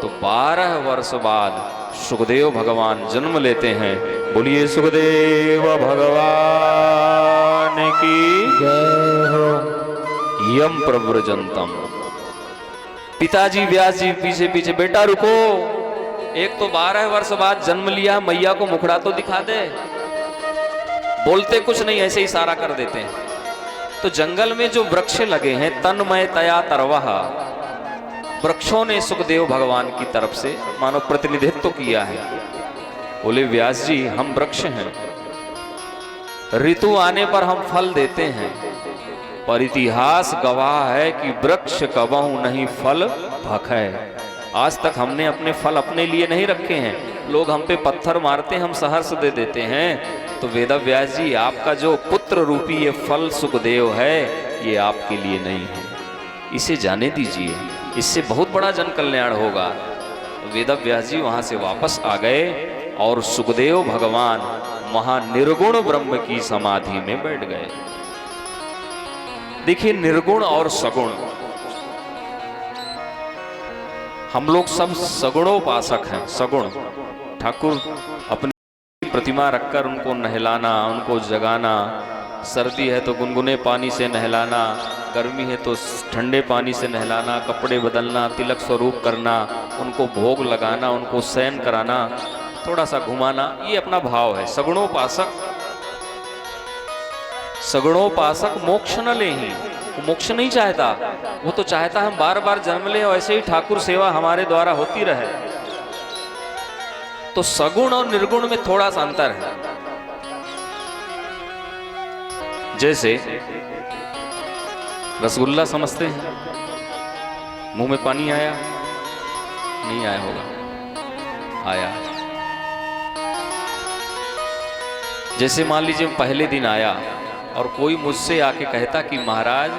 तो 12 वर्ष बाद सुखदेव भगवान जन्म लेते हैं। बोलिए सुखदेव भगवान की जय हो। यम प्रव्रजंतम। पिताजी व्यास जी पीछे पीछे, बेटा रुको, एक तो 12 वर्ष बाद जन्म लिया, मैया को मुखड़ा तो दिखा दे। बोलते कुछ नहीं, ऐसे इशारा कर देते हैं। तो जंगल में जो वृक्ष लगे हैं, तन्मय तया तरवह, वृक्षों ने सुखदेव भगवान की तरफ से मानो प्रतिनिधित्व किया है। बोले व्यास जी, हम वृक्ष हैं, ऋतु आने पर हम फल देते हैं, पर इतिहास गवाह है कि वृक्ष कबहू नहीं फल भखै। आज तक हमने अपने फल अपने लिए नहीं रखे हैं, लोग हम पे पत्थर मारते हैं, हम सहर्ष दे देते हैं। तो वेद व्यास जी, आपका जो पुत्र रूपी ये फल सुखदेव है, ये आपके लिए नहीं है, इसे जाने दीजिए, इससे बहुत बड़ा जन कल्याण होगा। वेद व्यास जी वहां से वापस आ गए और सुखदेव भगवान वहां निर्गुण ब्रह्म की समाधि में बैठ गए। देखिए, निर्गुण और सगुण, हम लोग सब सगुणोपासक हैं। सगुण ठाकुर अपनी प्रतिमा रखकर उनको नहलाना, उनको जगाना, सर्दी है तो गुनगुने पानी से नहलाना, गर्मी है तो ठंडे पानी से नहलाना, कपड़े बदलना, तिलक स्वरूप करना, उनको भोग लगाना, उनको शयन कराना, थोड़ा सा घुमाना, ये अपना भाव है। सगुणोपासक, सगुणोपासक मोक्ष न ले ही, वो मोक्ष नहीं चाहता, वो तो चाहता हम बार बार जन्म ले और ऐसे ही ठाकुर सेवा हमारे द्वारा होती रहे। तो सगुण और निर्गुण में थोड़ा सा अंतर है। जैसे रसगुल्ला समझते हैं, मुंह में पानी आया? नहीं आया होगा, आया। जैसे मान लीजिए पहले दिन आया और कोई मुझसे आके कहता कि महाराज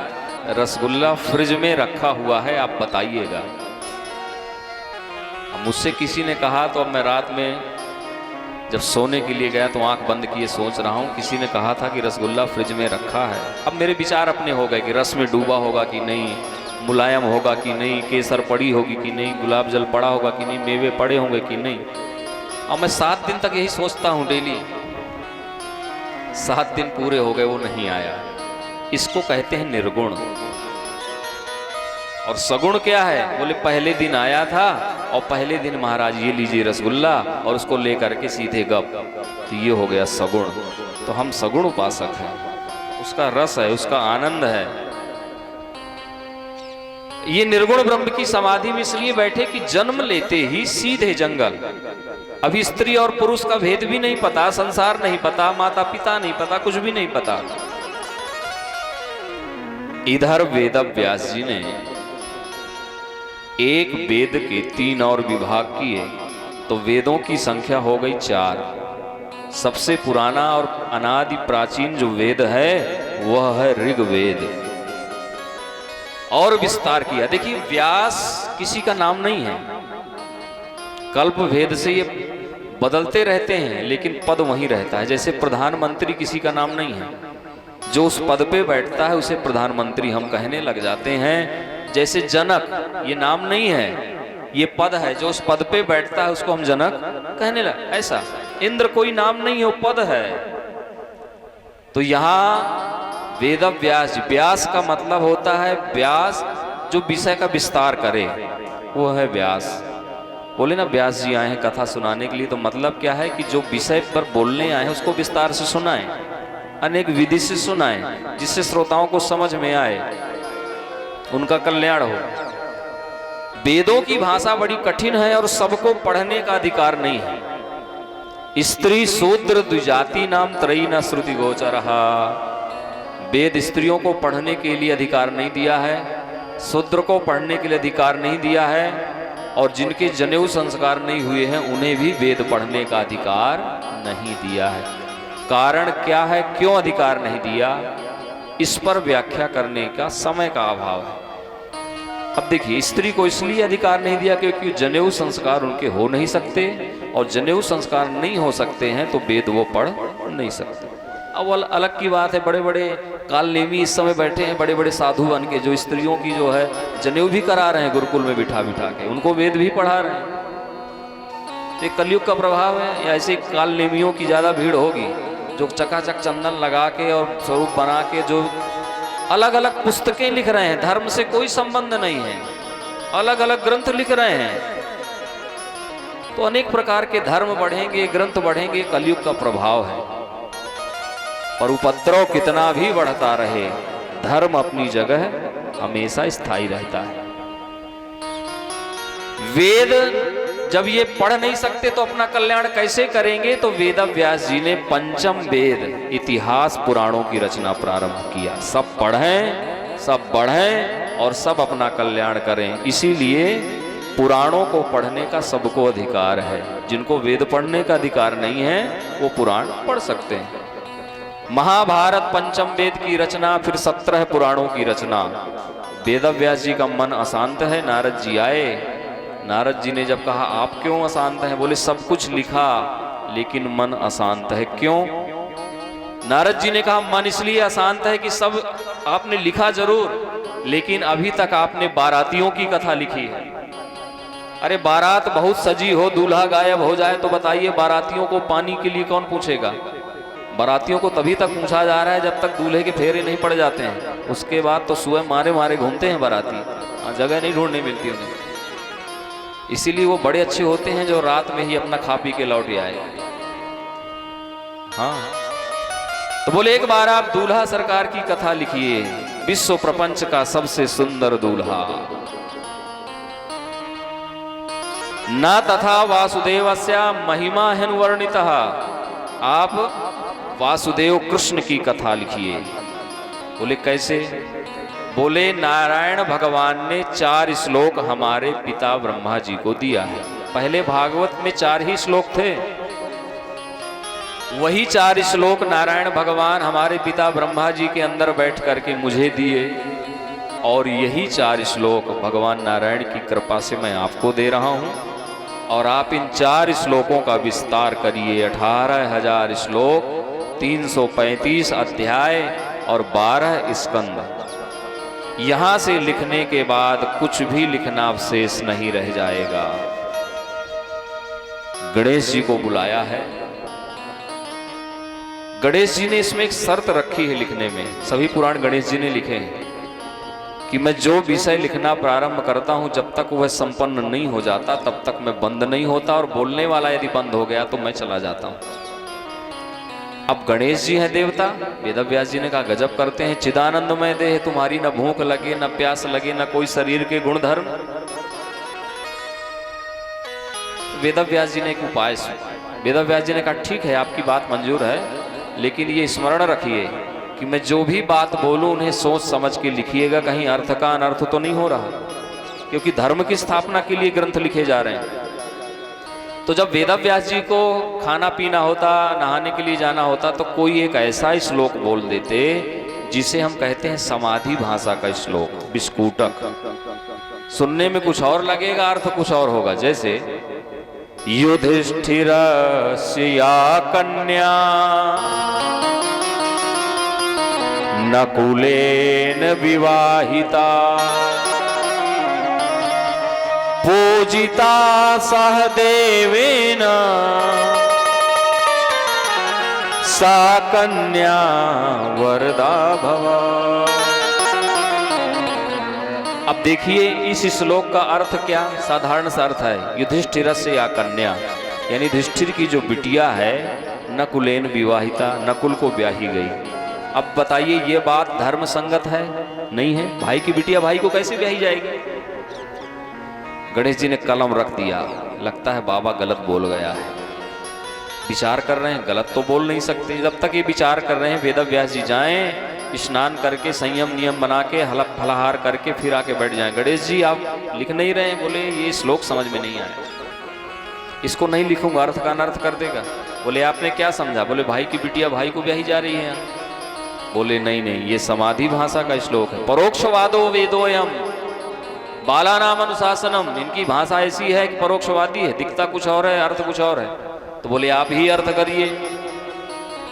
रसगुल्ला फ्रिज में रखा हुआ है, आप बताइएगा। मुझसे किसी ने कहा, तो अब मैं रात में जब सोने के लिए गया तो आंख बंद किए सोच रहा हूँ, किसी ने कहा था कि रसगुल्ला फ्रिज में रखा है। अब मेरे विचार अपने हो गए कि रस में डूबा होगा कि नहीं, मुलायम होगा कि नहीं, केसर पड़ी होगी कि नहीं, गुलाब जल पड़ा होगा कि नहीं, मेवे पड़े होंगे कि नहीं। अब मैं 7 दिन तक यही सोचता हूँ डेली। 7 दिन पूरे हो गए, वो नहीं आया। इसको कहते हैं निर्गुण। और सगुण क्या है? बोले पहले दिन आया था और पहले दिन महाराज ये लीजिए रसगुल्ला, और उसको लेकर के सीधे गप। तो ये हो गया सगुण। तो हम सगुण उपासक हैं, उसका रस है, उसका आनंद है। ये निर्गुण ब्रह्म की समाधि में इसलिए बैठे कि जन्म लेते ही सीधे जंगल। अभी स्त्री और पुरुष का भेद भी नहीं पता, संसार नहीं पता, माता पिता नहीं पता, कुछ भी नहीं पता। इधर वेद व्यास जी ने एक वेद के 3 और विभाग किए, तो वेदों की संख्या हो गई 4। सबसे पुराना और अनादि प्राचीन जो वेद है वह है ऋग्वेद। और विस्तार किया। देखिए, व्यास किसी का नाम नहीं है, कल्प भेद से ये बदलते रहते हैं, लेकिन पद वहीं रहता है। जैसे प्रधानमंत्री किसी का नाम नहीं है, जो उस पद पे बैठता है उसे प्रधानमंत्री हम कहने लग जाते हैं। जैसे जनक ये नाम नहीं है, ये पद है, जो उस पद पे बैठता है उसको हम जनक कहने लगे। ऐसा इंद्र कोई नाम नहीं है, वो पद है। तो यहां वेद व्यास, व्यास का मतलब होता है व्यास जो विषय का विस्तार करे, वो है व्यास। बोले ना व्यास जी आए हैं कथा सुनाने के लिए, तो मतलब क्या है कि जो विषय पर बोलने आए हैं उसको विस्तार से सुनाएं, अनेक विधि से सुनाएं, जिससे श्रोताओं को समझ में आए, उनका कल्याण हो। वेदों की भाषा बड़ी कठिन है और सबको पढ़ने का अधिकार नहीं है। स्त्री शूद्र द्विजाति नाम त्रयी न श्रुति गोचरहा। वेद स्त्रियों को पढ़ने के लिए अधिकार नहीं दिया है, शूद्र को पढ़ने के लिए अधिकार नहीं दिया है, और जिनके जनेऊ संस्कार नहीं हुए हैं उन्हें भी वेद पढ़ने का अधिकार नहीं दिया है। कारण क्या है, क्यों अधिकार नहीं दिया, इस पर व्याख्या करने का समय का अभाव है। अब देखिए, स्त्री को इसलिए अधिकार नहीं दिया क्योंकि जनेऊ संस्कार उनके हो नहीं सकते, और जनेऊ संस्कार नहीं हो सकते हैं तो वेद वो पढ़ नहीं सकते। अब अलग की बात है, बड़े बड़े कालनेमी इस समय बैठे हैं, बड़े बड़े साधु बन के, जो स्त्रियों की जो है जनेऊ भी करा रहे हैं गुरुकुल में बिठा बिठा के, उनको वेद भी पढ़ा रहे हैं। ये कलयुग का प्रभाव है, या ऐसे कालनेमियों की ज्यादा भीड़ होगी जो चकाचक चंदन लगा के और स्वरूप बना के जो अलग अलग पुस्तकें लिख रहे हैं, धर्म से कोई संबंध नहीं है, अलग अलग ग्रंथ लिख रहे हैं। तो अनेक प्रकार के धर्म बढ़ेंगे, ग्रंथ बढ़ेंगे, कलयुग का प्रभाव है। पर उपद्रव कितना भी बढ़ता रहे, धर्म अपनी जगह हमेशा स्थायी रहता है। वेद जब ये पढ़ नहीं सकते तो अपना कल्याण कैसे करेंगे, तो वेद व्यास जी ने पंचम वेद इतिहास पुराणों की रचना प्रारंभ किया। सब पढ़ें, सब बढ़ें और सब अपना कल्याण करें। इसीलिए पुराणों को पढ़ने का सबको अधिकार है। जिनको वेद पढ़ने का अधिकार नहीं है वो पुराण पढ़ सकते हैं। महाभारत पंचम वेद की रचना, फिर 17 पुराणों की रचना। वेद व्यास जी का मन अशांत है, नारद जी आए। नारद जी ने जब कहा आप क्यों अशांत हैं, बोले सब कुछ लिखा लेकिन मन अशांत है। क्यों? नारद जी ने कहा मन इसलिए अशांत है कि सब आपने लिखा जरूर, लेकिन अभी तक आपने बारातियों की कथा लिखी है। अरे बारात बहुत सजी हो, दूल्हा गायब हो जाए तो बताइए बारातियों को पानी के लिए कौन पूछेगा? बारातियों को तभी तक पूछा जा रहा है जब तक दूल्हे के फेरे नहीं पड़ जाते हैं। उसके बाद तो सुबह मारे मारे घूमते हैं बाराती, जगह नहीं ढूंढने मिलती उन्हें। इसीलिए वो बड़े अच्छे होते हैं जो रात में ही अपना खा पी के लौट आए। हाँ, तो बोले एक बार आप दूल्हा सरकार की कथा लिखिए, विश्व प्रपंच का सबसे सुंदर दूल्हा। न तथा वासुदेवस्य महिमा हिन्वर्णितः। आप वासुदेव कृष्ण की कथा लिखिए। बोले कैसे? बोले नारायण भगवान ने 4 श्लोक हमारे पिता ब्रह्मा जी को दिया है। पहले भागवत में 4 ही श्लोक थे, वही 4 श्लोक नारायण भगवान हमारे पिता ब्रह्मा जी के अंदर बैठ करके मुझे दिए, और यही 4 श्लोक भगवान नारायण की कृपा से मैं आपको दे रहा हूं। और आप इन 4 श्लोकों का विस्तार करिए। 18,000 श्लोक, 335 अध्याय और 12 स्कंद। यहां से लिखने के बाद कुछ भी लिखना अवशेष नहीं रह जाएगा। गणेश जी को बुलाया है। गणेश जी ने इसमें एक शर्त रखी है लिखने में, सभी पुराण गणेश जी ने लिखे हैं कि मैं जो विषय लिखना प्रारंभ करता हूं जब तक वह संपन्न नहीं हो जाता तब तक मैं बंद नहीं होता, और बोलने वाला यदि बंद हो गया तो मैं चला जाता हूं। अब गणेश जी हैं देवता। वेद व्यास जी ने कहा गजब करते हैं, चिदानंदमय देह तुम्हारी, न भूख लगे न प्यास लगे न कोई शरीर के गुण धर्म। वेद व्यास जी ने एक उपाय सुना। वेद व्यास जी ने कहा ठीक है आपकी बात मंजूर है, लेकिन ये स्मरण रखिए कि मैं जो भी बात बोलूं उन्हें सोच समझ के लिखिएगा, कहीं अर्थ का अनर्थ तो नहीं हो रहा, क्योंकि धर्म की स्थापना के लिए ग्रंथ लिखे जा रहे हैं। तो जब वेद व्यास जी को खाना पीना होता, नहाने के लिए जाना होता, तो कोई एक ऐसा श्लोक बोल देते जिसे हम कहते हैं समाधि भाषा का श्लोक, विस्फुटक। सुनने में कुछ और लगेगा, अर्थ कुछ और होगा। जैसे युधिष्ठिरस्य या कन्या नकुलेन विवाहिता पूजिता सहदेवेन सा कन्या वरदा भवा। अब देखिए इस श्लोक का अर्थ क्या, साधारण सा अर्थ है, युधिष्ठिरस्य या कन्या, यानी युधिष्ठिर की जो बिटिया है नकुलेन विवाहिता, नकुल को ब्याही गई। अब बताइए ये बात धर्म संगत है? नहीं है। भाई की बिटिया भाई को कैसे ब्याही जाएगी? गणेश जी ने कलम रख दिया, लगता है बाबा गलत बोल गया है। विचार कर रहे हैं, गलत तो बोल नहीं सकते। जब तक ये विचार कर रहे हैं वेद व्यास जी जाएं, स्नान करके संयम नियम बना के हलफ फलाहार करके फिर आके बैठ जाएं। गणेश जी आप लिख नहीं रहे हैं? बोले ये श्लोक समझ में नहीं आया, इसको नहीं लिखूंगा, अर्थ का अनर्थ कर देगा। बोले आपने क्या समझा? बोले भाई की बिटिया भाई को ब्याही जा रही है। बोले नहीं नहीं, ये समाधि भाषा का श्लोक है। परोक्षवादो वेदोयम बाला नाम अनुशासनम। इनकी भाषा ऐसी है कि परोक्षवादी है, दिखता कुछ और है अर्थ कुछ और है। तो बोले आप ही अर्थ करिए।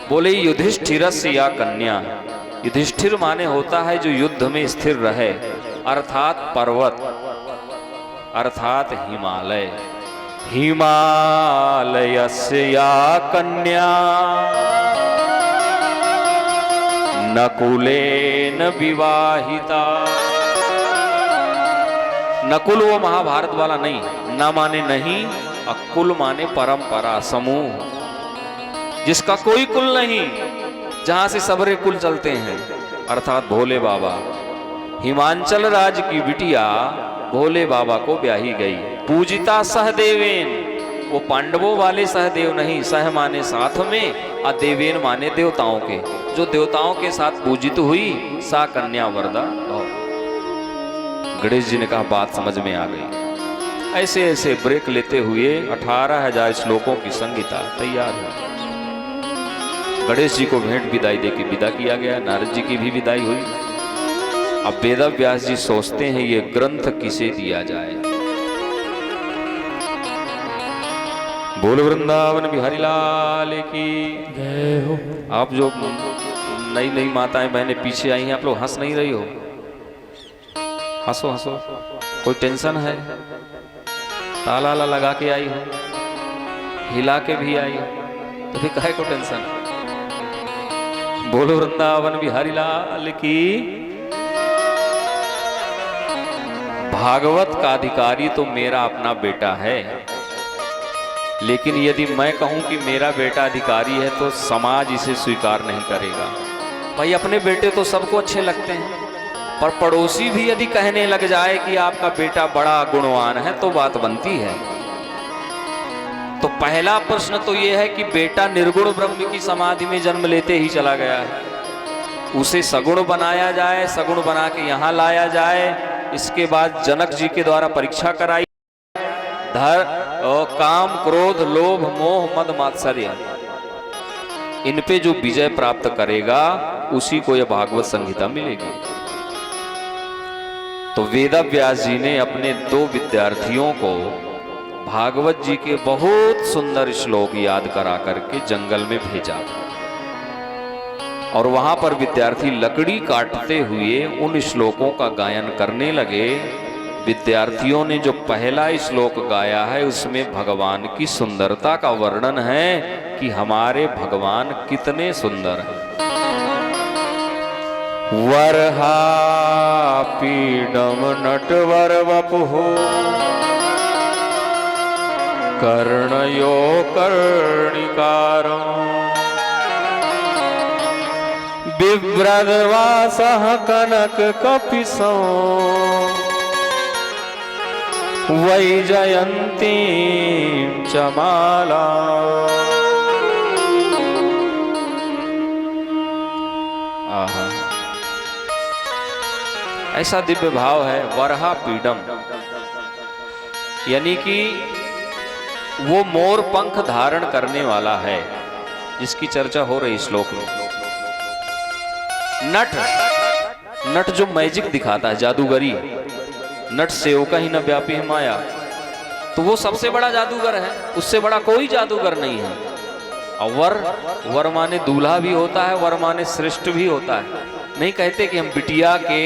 बोले युधिष्ठिरस्य या कन्या, युधिष्ठिर माने होता है जो युद्ध में स्थिर रहे, अर्थात पर्वत, अर्थात हिमालय। हिमालयस्य या कन्या नकुलेन विवाहिता। नकुल वो महाभारत वाला नहीं, न माने नहीं, अकुल माने परंपरा समूह, जिसका कोई कुल नहीं, जहां से सबरे कुल चलते हैं, अर्थात भोले बाबा। हिमांचल राज्य की बिटिया भोले बाबा को ब्याही गई। पूजिता सहदेवेन, वो पांडवों वाले सहदेव नहीं, सह माने साथ में, और देवेन माने देवताओं के, जो देवताओं के साथ पूजित हुई, सा कन्या वरदा भव। गणेश जी ने कहा बात समझ में आ गई। ऐसे ऐसे ब्रेक लेते हुए 18,000 श्लोकों की संगीता तैयार हुई। गणेश जी को भेंट विदाई देके विदा किया गया, नारद जी की भी विदाई हुई। अब वेद व्यास जी सोचते हैं ये ग्रंथ किसे दिया जाए। बोल वृंदावन बिहारी लाल की जय हो। आप जो नई नई माताएं बहनें पीछे आई हैं, आप लोग हंस नहीं रही हो? हंसो हंसो, कोई टेंशन है? ताला लगा के आई हो, हिला के भी आई हो, तो फिर काहे को टेंशन? बोलो वृंदावन बिहारी लाल की। भागवत का अधिकारी तो मेरा अपना बेटा है, लेकिन यदि मैं कहूं कि मेरा बेटा अधिकारी है तो समाज इसे स्वीकार नहीं करेगा। भाई अपने बेटे तो सबको अच्छे लगते हैं, पर पड़ोसी भी यदि कहने लग जाए कि आपका बेटा बड़ा गुणवान है तो बात बनती है। तो पहला प्रश्न तो यह है कि बेटा निर्गुण ब्रह्म की समाधि में जन्म लेते ही चला गया है, उसे सगुण बनाया जाए, सगुण बना के यहाँ लाया जाए। इसके बाद जनक जी के द्वारा परीक्षा कराई, काम क्रोध लोभ मोह मद मात्सर्य, इन पे जो विजय प्राप्त करेगा उसी को यह भागवत संहिता मिलेगी। तो वेद व्यास जी ने अपने 2 विद्यार्थियों को भागवत जी के बहुत सुंदर श्लोक याद करा करके जंगल में भेजा, और वहां पर विद्यार्थी लकड़ी काटते हुए उन श्लोकों का गायन करने लगे। विद्यार्थियों ने जो पहला श्लोक गाया है उसमें भगवान की सुंदरता का वर्णन है कि हमारे भगवान कितने सुंदर हैं। वरहा पीडम नटवर वपुः कर्णयो कर्णिकारम् बिभ्रद्वासः कनक कपिसो वैजयन्ती च माला। आहा, ऐसा दिव्य भाव है। वरहा पीडम यानी कि वो मोर पंख धारण करने वाला है जिसकी चर्चा हो रही श्लोक में। नट, नट जो मैजिक दिखाता है, जादूगरी, नट सेवका ही न व्यापी है माया, तो वो सबसे बड़ा जादूगर है, उससे बड़ा कोई जादूगर नहीं है। और वर, वर माने दूल्हा भी होता है, वर माने श्रेष्ठ भी होता है। नहीं कहते कि हम बिटिया के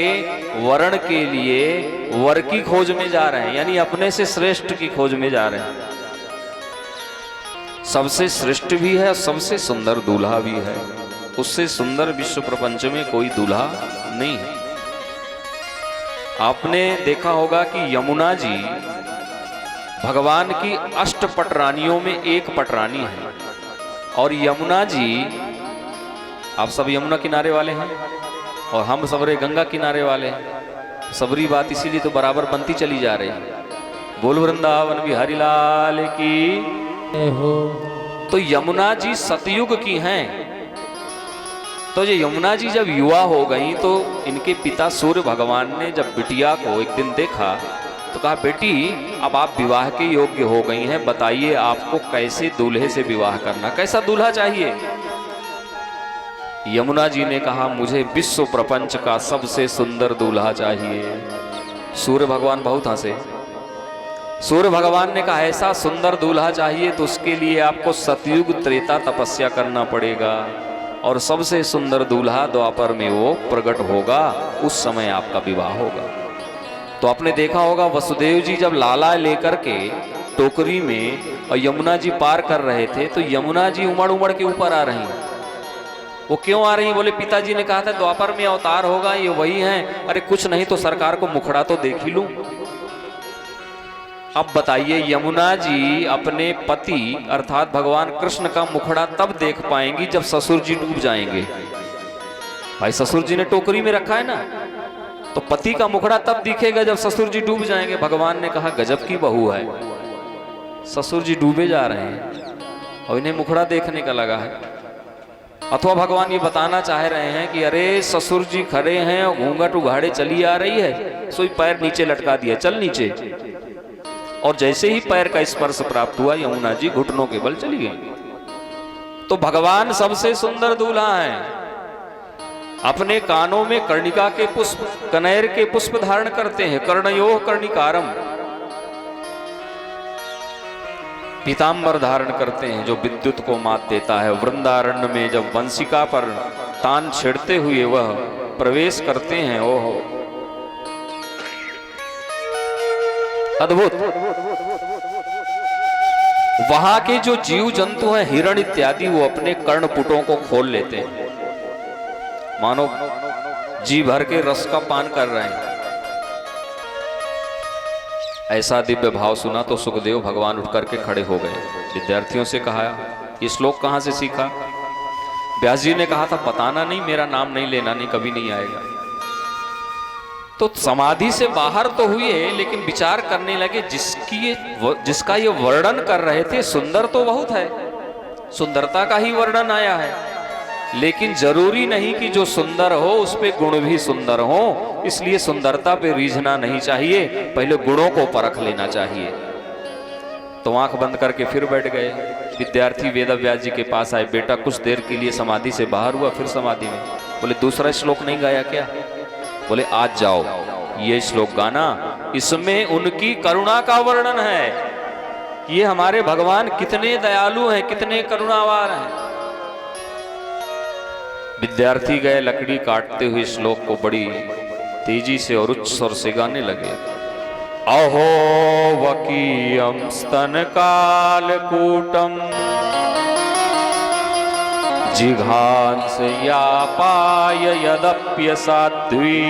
वर्ण के लिए वर की खोज में जा रहे हैं, यानी अपने से श्रेष्ठ की खोज में जा रहे हैं। सबसे श्रेष्ठ भी है और सबसे सुंदर दूल्हा भी है, उससे सुंदर विश्व प्रपंच में कोई दूल्हा नहीं है। आपने देखा होगा कि यमुना जी भगवान की अष्ट पटरानियों में एक पटरानी है, और यमुना जी, आप सब यमुना किनारे वाले हैं और हम सबरे गंगा किनारे वाले हैं, सबरी बात इसीलिए तो बराबर बनती चली जा रही है। बोल वृंदावन बिहारी लाल की। हो। तो यमुना जी सतयुग की हैं। तो ये यमुना जी जब युवा हो गई तो इनके पिता सूर्य भगवान ने जब बिटिया को एक दिन देखा तो कहा, बेटी अब आप विवाह के योग्य हो गई हैं, बताइए आपको कैसे दूल्हे से विवाह करना, कैसा दूल्हा चाहिए। यमुना जी ने कहा, मुझे विश्व प्रपंच का सबसे सुंदर दूल्हा चाहिए। सूर्य भगवान बहुत हंसे। सूर्य भगवान ने कहा, ऐसा सुंदर दूल्हा चाहिए तो उसके लिए आपको सतयुग त्रेता तपस्या करना पड़ेगा, और सबसे सुंदर दूल्हा द्वापर में वो प्रकट होगा, उस समय आपका विवाह होगा। तो आपने देखा होगा वसुदेव जी जब लाला लेकर के टोकरी में और यमुना जी पार कर रहे थे तो यमुना जी उमड़ उमड़ के ऊपर आ रही हैं। वो क्यों आ रही हैं? बोले पिताजी ने कहा था द्वापर में अवतार होगा, ये वही हैं। अरे कुछ नहीं तो सरकार को मुखड़ा तो देख ही लूं। अब बताइए, यमुना जी अपने पति अर्थात भगवान कृष्ण का मुखड़ा तब देख पाएंगी जब ससुर जी डूब जाएंगे। भाई ससुर जी ने टोकरी में रखा है ना, तो पति का मुखड़ा तब दिखेगा जब ससुर जी डूब जाएंगे। भगवान ने कहा, गजब की बहू है, ससुर जी डूबे जा रहे हैं और इन्हें मुखड़ा देखने का लगा है। अथवा भगवान ये बताना चाह रहे हैं कि अरे ससुर जी खड़े हैं और घूंघट उघाड़े चली आ रही है, सोई पैर नीचे लटका दिया, चल नीचे। और जैसे ही पैर का स्पर्श प्राप्त हुआ यमुना जी घुटनों के बल चली गई। तो भगवान सबसे सुंदर दूल्हा है। अपने कानों में कर्णिका के पुष्प, कनेर के पुष्प धारण करते हैं, कर्णयोः कर्णिकारम। पीतांबर धारण करते हैं जो विद्युत को मात देता है। वृंदारण्य में जब वंशिका पर तान छेड़ते हुए वह प्रवेश करते हैं, ओहो अद्भुत। वहां के जो जीव जंतु हैं, हिरण इत्यादि, वो अपने कर्णपुटों को खोल लेते हैं, मानो जी भर के रस का पान कर रहे हैं। ऐसा दिव्य भाव सुना तो सुखदेव भगवान उठ करके खड़े हो गए। विद्यार्थियों से कहा, ये श्लोक कहां से सीखा? व्यास जी ने कहा था, बताना नहीं, मेरा नाम नहीं लेना, नहीं कभी नहीं आएगा। तो समाधि से बाहर तो हुए, लेकिन विचार करने लगे जिसका ये वर्णन कर रहे थे सुंदर तो बहुत है, सुंदरता का ही वर्णन आया है, लेकिन जरूरी नहीं कि जो सुंदर हो उस पे गुण भी सुंदर हो। इसलिए सुंदरता पे रीझना नहीं चाहिए, पहले गुणों को परख लेना चाहिए। तो आंख बंद करके फिर बैठ गए। विद्यार्थी वेदव्यास जी के पास आए, बेटा कुछ देर के लिए समाधि से बाहर हुआ, फिर समाधि में। बोले दूसरा श्लोक नहीं गाया क्या? बोले आज जाओ ये श्लोक गाना, इसमें उनकी करुणा का वर्णन है। ये हमारे भगवान कितने दयालु हैं, कितने करुणावान हैं। विद्यार्थी गए, लकड़ी काटते हुए श्लोक को बड़ी तेजी से और उच्च स्वर से गाने लगे। अहो वकीयम स्तन कालकूटम जिघांस यापाय यदप्य साध्वी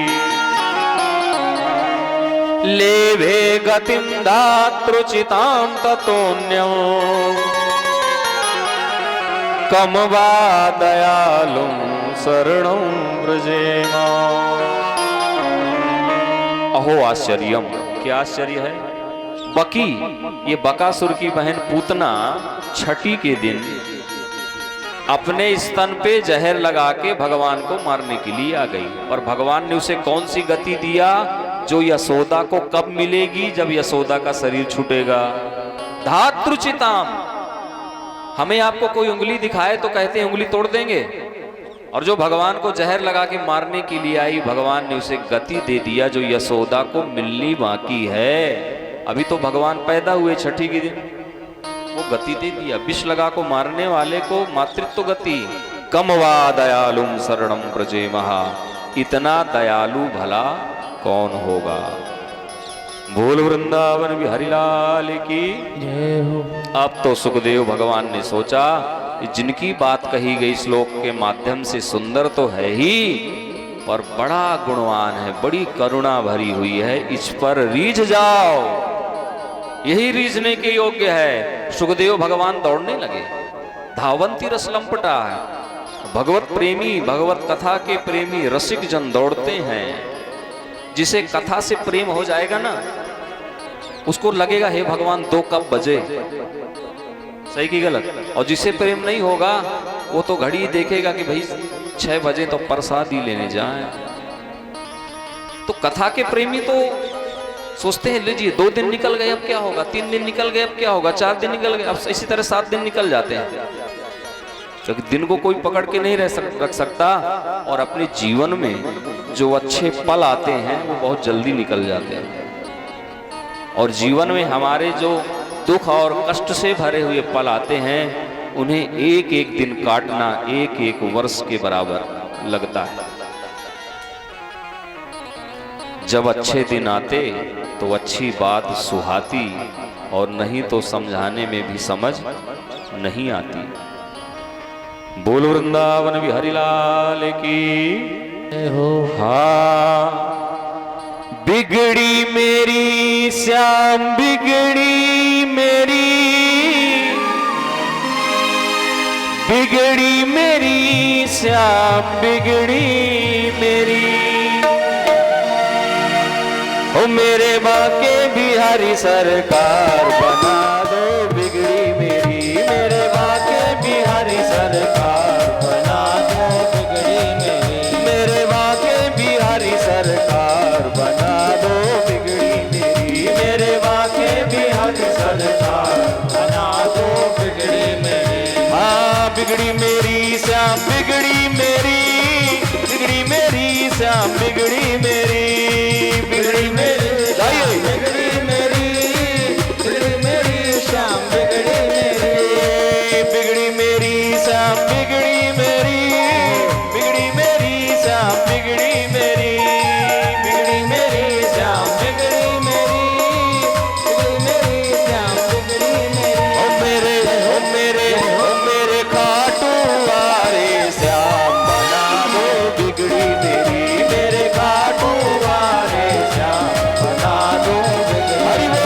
लेभे गतिम धातृचितां ततोऽन्यं कम वा दयालुं शरणं व्रजेम। अहो आश्चर्यम, क्या आश्चर्य है। बकी, ये बकासुर की बहन पूतना छठी के दिन अपने स्तन पे जहर लगा के भगवान को मारने के लिए आ गई। और भगवान ने उसे कौन सी गति दिया जो यशोदा को कब मिलेगी? जब यशोदा का शरीर छूटेगा। धातृचिताम, हमें आपको कोई उंगली दिखाए तो कहते हैं उंगली तोड़ देंगे, और जो भगवान को जहर लगा के मारने के लिए आई, भगवान ने उसे गति दे दिया जो यशोदा को मिलनी बाकी है। अभी तो भगवान पैदा हुए छठी के दिन, वो गति दे दिया। विष लगा को मारने वाले को मातृत्व गति। कम वा दयालुम शरणम व्रजेमः, इतना दयालु भला कौन होगा। बोल वृंदावन बिहारी लाल की जय हो। अब तो सुखदेव भगवान ने सोचा कि जिनकी बात कही गई श्लोक के माध्यम से सुंदर तो है ही, पर बड़ा गुणवान है, बड़ी करुणा भरी हुई है, इस पर रीझ जाओ, यही रीझने के योग्य है। सुखदेव भगवान दौड़ने लगे। धावंती रस लंपटा है, भगवत प्रेमी, भगवत कथा के प्रेमी रसिक जन दौड़ते हैं। जिसे कथा से प्रेम हो जाएगा ना, उसको लगेगा हे भगवान 2 कब बजे, सही की गलत। और जिसे प्रेम नहीं होगा वो तो घड़ी देखेगा कि भाई 6 बजे तो प्रसादी लेने जाएं। तो कथा के प्रेमी तो सोचते हैं लीजिए 2 दिन निकल गए अब क्या होगा, 3 दिन निकल गए अब क्या होगा, 4 दिन निकल गए, अब इसी तरह 7 दिन निकल जाते हैं। क्योंकि दिन को कोई पकड़ के नहीं रख सकता, और अपने जीवन में जो अच्छे पल आते हैं वो बहुत जल्दी निकल जाते हैं। और जीवन में हमारे जो दुख और कष्ट से भरे हुए पल आते हैं, उन्हें एक एक दिन काटना एक एक वर्ष के बराबर लगता है। जब अच्छे दिन आते तो अच्छी बात सुहाती, और नहीं तो समझाने में भी समझ नहीं आती। बोल वृंदावन बिहारी लाल की जय हो। हाँ, बिगड़ी मेरी श्याम बिगड़ी मेरी, बिगड़ी मेरी श्याम बिगड़ी मेरी, ओ मेरे बाके बिहारी सरकार बना दो बिगड़ी मेरी, मेरे बाके बिहारी सरकार बना दो बिगड़ी मेरी, मेरे बाके बिहारी सरकार बना दो बिगड़ी मेरी, मेरे बाके बिहारी सरकार बना दो बिगड़ी मेरी। हाँ, बिगड़ी मेरी श्याम बिगड़ी मेरी, बिगड़ी मेरी श्याम बिगड़ी मेरी, बिगड़ी मेरी बिगड़ी मेरी, बिगड़ी मेरी श्याम बिगड़ी मेरी, बिगड़ी मेरी श्याम बिगड़ी मेरी, बिगड़ी मेरी श्याम बिगड़ी मेरी, बिगड़ी मेरी श्याम बिगड़ी मेरी, बिगड़ी मेरी श्याम बिगड़ी मेरी। ओ मेरे खाटू वारे श्याम बना दो बिगड़ी मेरी, मेरे खाटू वारे श्याम बना दो बिगड़ी। हरि बोल।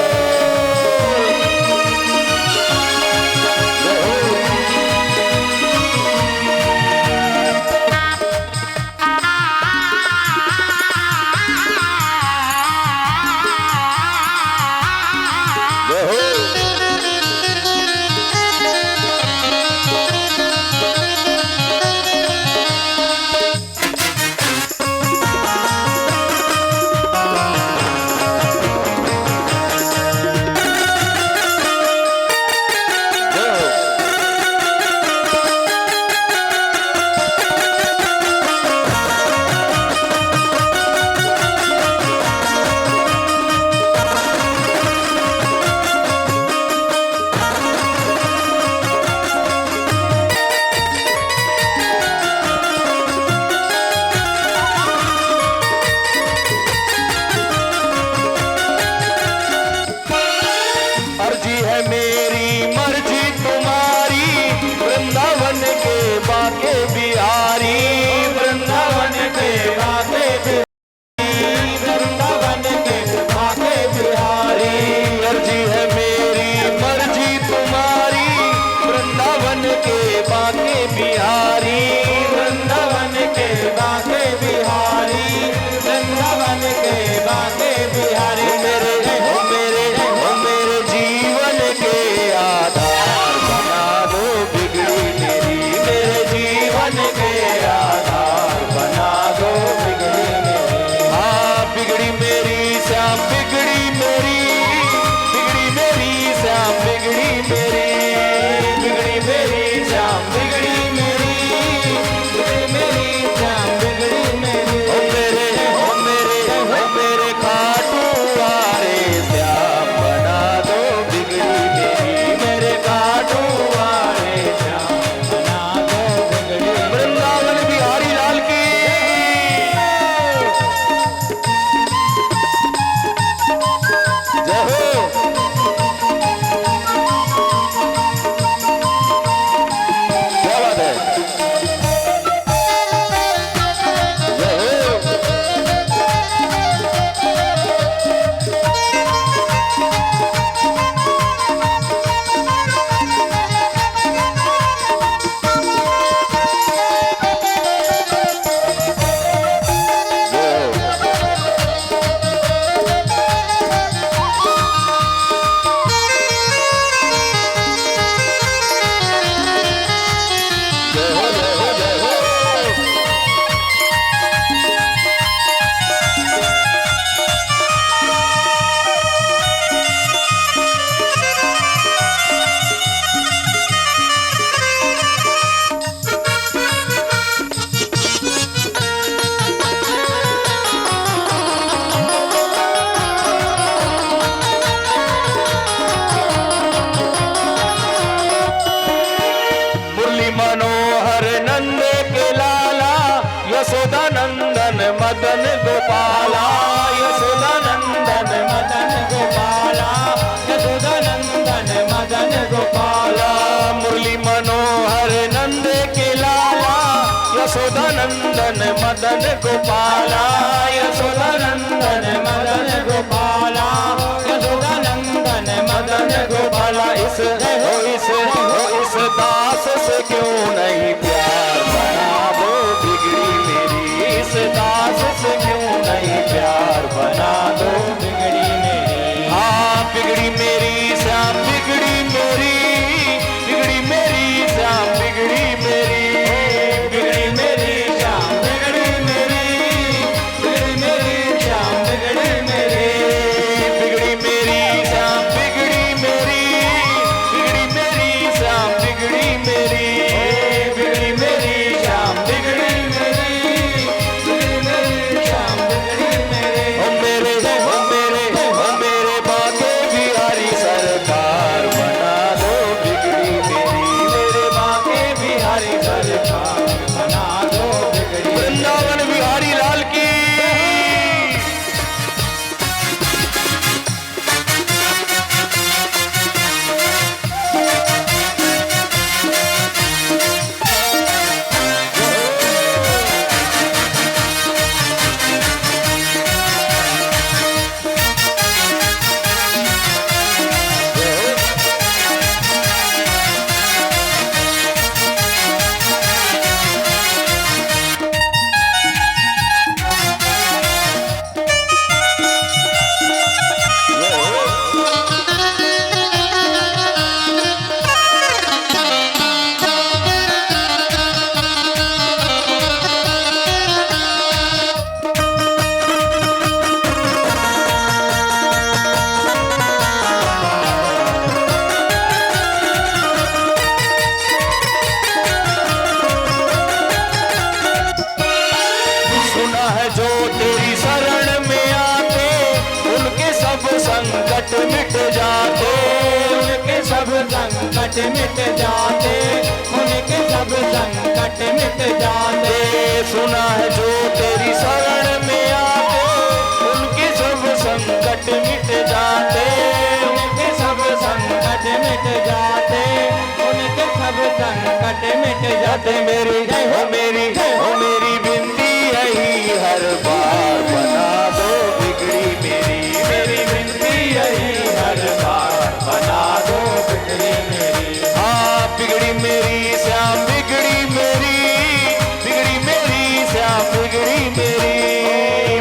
अर्जी है मेरी मर्जी तुम्हारी, वृंदावन के बाके बिहारी, वृंदावन के बाके बिहारी, वृंदावन के बाके बिहारी। अर्जी है मेरी मर्जी तुम्हारी, वृंदावन के बाके बिहारी, वृंदावन के बाके बिहारी, वृंदावन के बाके बिहारी। मेरे जीवन के आधार बना दो बिगड़ी मेरी, मेरे जीवन के आधार बना दो बिगड़ी मेरी। हाँ, बिगड़ी मेरी श्याम बिगड़ी मेरी, बिगड़ी मेरी श्याम बिगड़ी मेरी, बिगड़ी मेरी श्याम बिगड़ी मेरी, बिगड़ी मेरी श्याम बिगड़ी मेरी। मेरे खाटू वारे श्याम बना दो बिगड़ी मेरी, मेरे खाटू वारे श्याम बना दो बिगड़ी। वृंदावन भी मदन गोपाला, यशोदानंदन मदन गोपाला, यशोदानंदन मदन गोपाला। मुरली मनोहर नंद के लाला, यशोदानंदन मदन गोपाला, यशोदानंदन मदन गोपाला, यशोदानंदन मदन गोपाला। इस दास से क्यों नहीं प्यार बना दो बिगड़ी मेरी, इस दास से क्यों नहीं प्यार बना दो बिगड़ी मेरी। हाँ बिगड़ी मेरी श्याम बिगड़ी मेरी, बिगड़ी मेरी श्याम बिगड़ी मेरी, बिगड़ी मेरी श्याम बिगड़ी मेरी, बिगड़ी मेरी श्याम बिगड़ी मेरी, बिगड़ी मेरी श्याम बिगड़ी मेरी, बिगड़ी मेरी श्याम बिगड़ी मेरी, बिगड़ी मेरी श्याम बिगड़ी मेरी, बिगड़ी मेरी श्याम बिगड़ी मेरी। ओ मेरे बाके बिहारी सरकार बना दो बिगड़ी मेरी, मेरे बाके बिहारी सरकार बना दो बिगड़ी। वृंदावन बिहारी लाल की। सुना है जो तेरी शरण में आते, उनके सब संकट मिट जाते, उनके सब संकट मिट जाते, उनके सब संकट मिट जाते। सुना है जो तेरी शरण में आते, उनके सब संकट मिट जाते, उनके सब संकट मिट जाते, उनके सब संकट मिट जाते। मेरी हो मेरी बिनती यही हर बार बना दो बिगड़ी मेरी, मेरी बिनती यही हर बार बना दो बिगड़ी मेरी। हाँ बिगड़ी मेरी श्याम बिगड़ी मेरी, बिगड़ी मेरी श्याम बिगड़ी मेरी,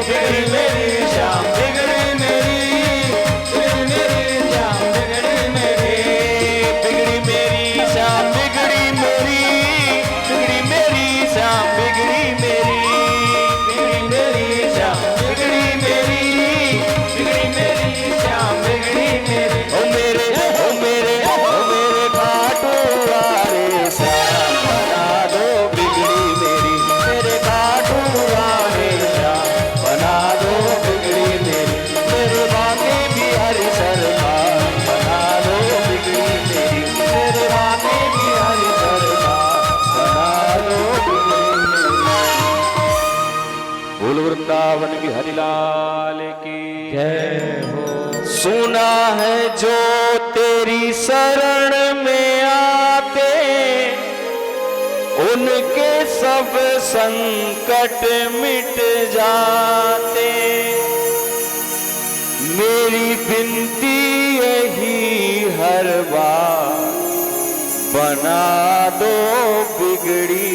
बिगड़ी मेरी श्याम बिगड़ी मेरी, बिगड़ी मेरी श्याम बिगड़ी मेरी, बिगड़ी मेरी श्याम बिगड़ी मेरी, बिगड़ी मेरी श्याम बिगड़ी मेरी, बिगड़ी मेरी श्याम बिगड़ी मेरी, बिगड़ी मेरी श्याम बिगड़ी मेरी। ओ मेरे खाटू वाले श्याम बना दो बिगड़ी मेरी, मेरे खाटू वाले श्याम बना दो बिगड़ी मेरी, मेरे बाके बिहारी सरकार बना दो बिगड़ी मेरी, मेरे बाके बिहारी सरकार बना दो बिगड़ी मेरी। बोल वृंदावन बिहारी लाल की जय हो। सुना है जो तेरी शरण में आते, उनके सब संकट मिट जाते, मेरी बिनती यही हर बार बना दो बिगड़ी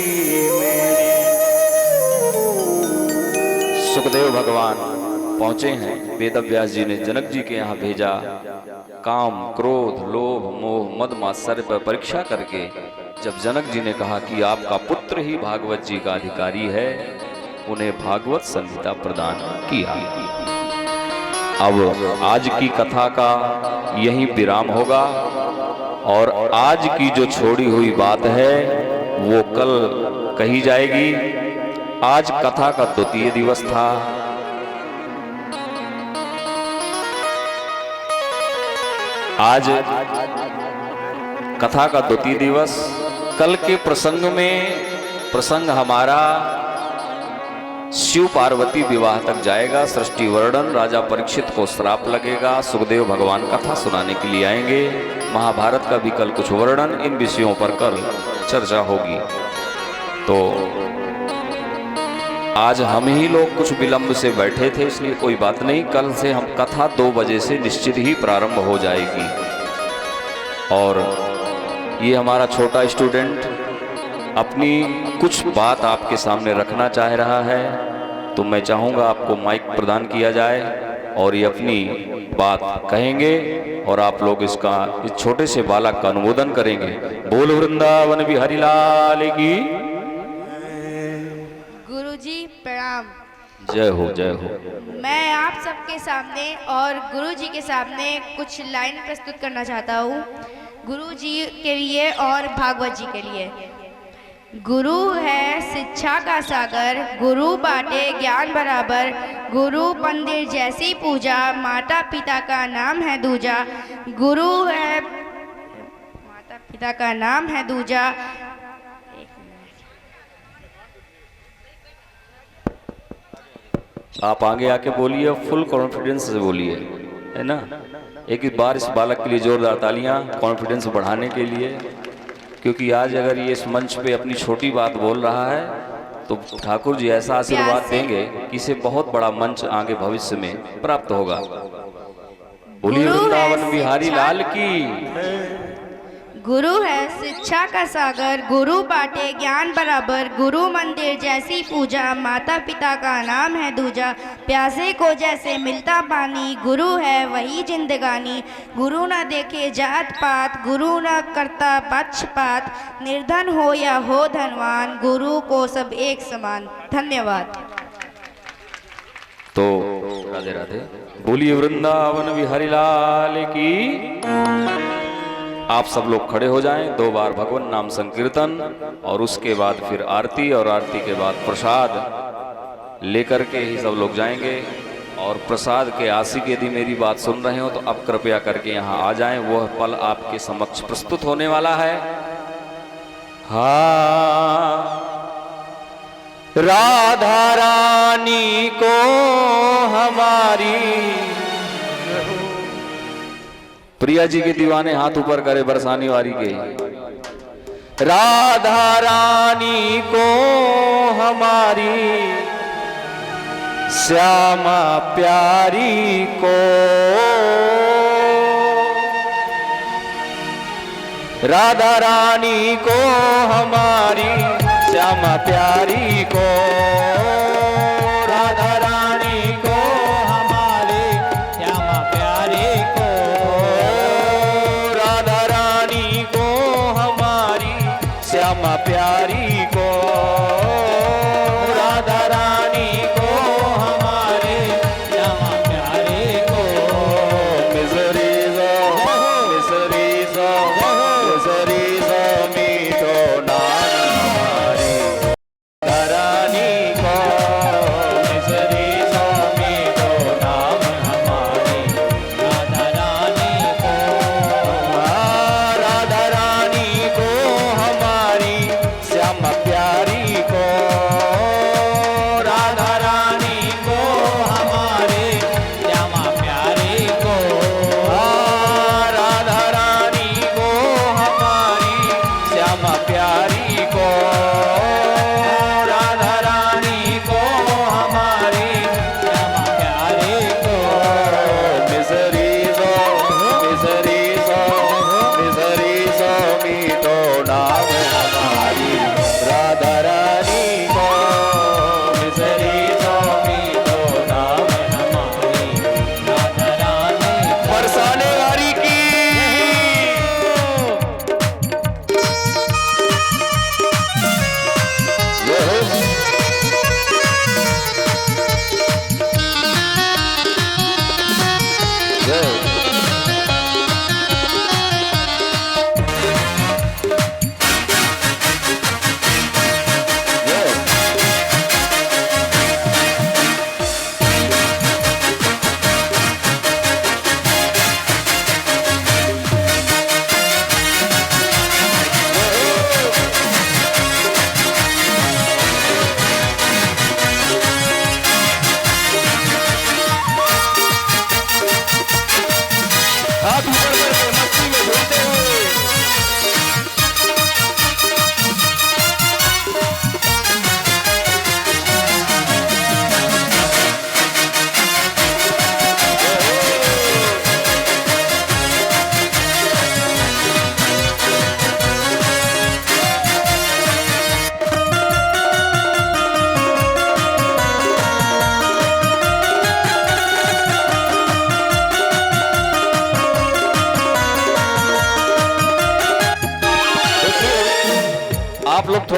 मेरी। सुखदेव भगवान पहुंचे हैं, वेद व्यास जी ने जनक जी के यहाँ भेजा। काम क्रोध लोभ मोह मद मात्सर्य पर परीक्षा करके जब जनक जी ने कहा कि आपका पुत्र ही भागवत जी का अधिकारी है, उन्हें भागवत संहिता प्रदान किया। अब आज की कथा का यही विराम होगा और आज की जो छोड़ी हुई बात है वो कल कही जाएगी। आज कथा का द्वितीय दिवस था। आज कथा का द्वितीय दिवस। कल के प्रसंग में प्रसंग हमारा शिव पार्वती विवाह तक जाएगा, सृष्टि वर्णन, राजा परीक्षित को श्राप लगेगा, सुखदेव भगवान कथा सुनाने के लिए आएंगे, महाभारत का भी कल कुछ वर्णन, इन विषयों पर कल चर्चा होगी। तो आज हम ही लोग कुछ विलंब से बैठे थे, इसलिए कोई बात नहीं, कल से हम कथा 2 बजे से निश्चित ही प्रारंभ हो जाएगी। और ये हमारा छोटा स्टूडेंट अपनी कुछ बात आपके सामने रखना चाह रहा है, तो मैं चाहूँगा आपको माइक प्रदान किया जाए और ये अपनी बात कहेंगे और आप लोग इसका इस छोटे से बालक का अनुमोदन करेंगे। बोल वृंदावन बिहारी लाल की। गुरुजी प्रणाम। जय हो जय हो। मैं आप सबके सामने और गुरुजी के सामने कुछ लाइन प्रस्तुत करना चाहता हूँ, गुरुजी के लिए और भागवत जी के लिए। गुरु है शिक्षा का सागर, गुरु बाटे ज्ञान बराबर, गुरु मंदिर जैसी पूजा, माता पिता का नाम है दूजा। गुरु है माता पिता का नाम है दूजा। आप आगे आके बोलिए, फुल कॉन्फिडेंस से बोलिए, है ना। एक बार इस बालक के लिए जोरदार तालियां कॉन्फिडेंस बढ़ाने के लिए, क्योंकि आज अगर ये इस मंच पे अपनी छोटी बात बोल रहा है तो ठाकुर जी ऐसा आशीर्वाद देंगे कि इसे बहुत बड़ा मंच आगे भविष्य में प्राप्त होगा। बोलिए वृंदावन बिहारी लाल की। गुरु है शिक्षा का सागर, गुरु बाटे ज्ञान बराबर, गुरु मंदिर जैसी पूजा, माता पिता का नाम है दूजा। प्यासे को जैसे मिलता पानी, गुरु है वही जिंदगानी। गुरु न देखे जात पात, गुरु न करता पक्षपात, निर्धन हो या हो धनवान, गुरु को सब एक समान। धन्यवाद। तो राधे राधे। बोलिए वृंदावन बिहारी लाल की। आप सब लोग खड़े हो जाएं, 2 बार भगवान नाम संकीर्तन और उसके बाद फिर आरती, और आरती के बाद प्रसाद लेकर के ही सब लोग जाएंगे। और प्रसाद के आशिक यदि मेरी बात सुन रहे हो तो अब कृपया करके यहाँ आ जाएं, वह पल आपके समक्ष प्रस्तुत होने वाला है। हाँ, राधा रानी को हमारी, प्रिया जी के दीवाने हाथ ऊपर करे बरसानी वारी के। राधा रानी को हमारी, श्यामा प्यारी को, राधा रानी को हमारी, श्यामा प्यारी को, राधा रानी को हमारे, श्यामा प्यारी को, राधा रानी को हमारी, श्यामा प्यारी को, राधा रानी को हमारे, श्यामा प्यारी को। मिसरी जो मिसरी जो मिसरी जो मीठो नानी हमारी, राधा रानी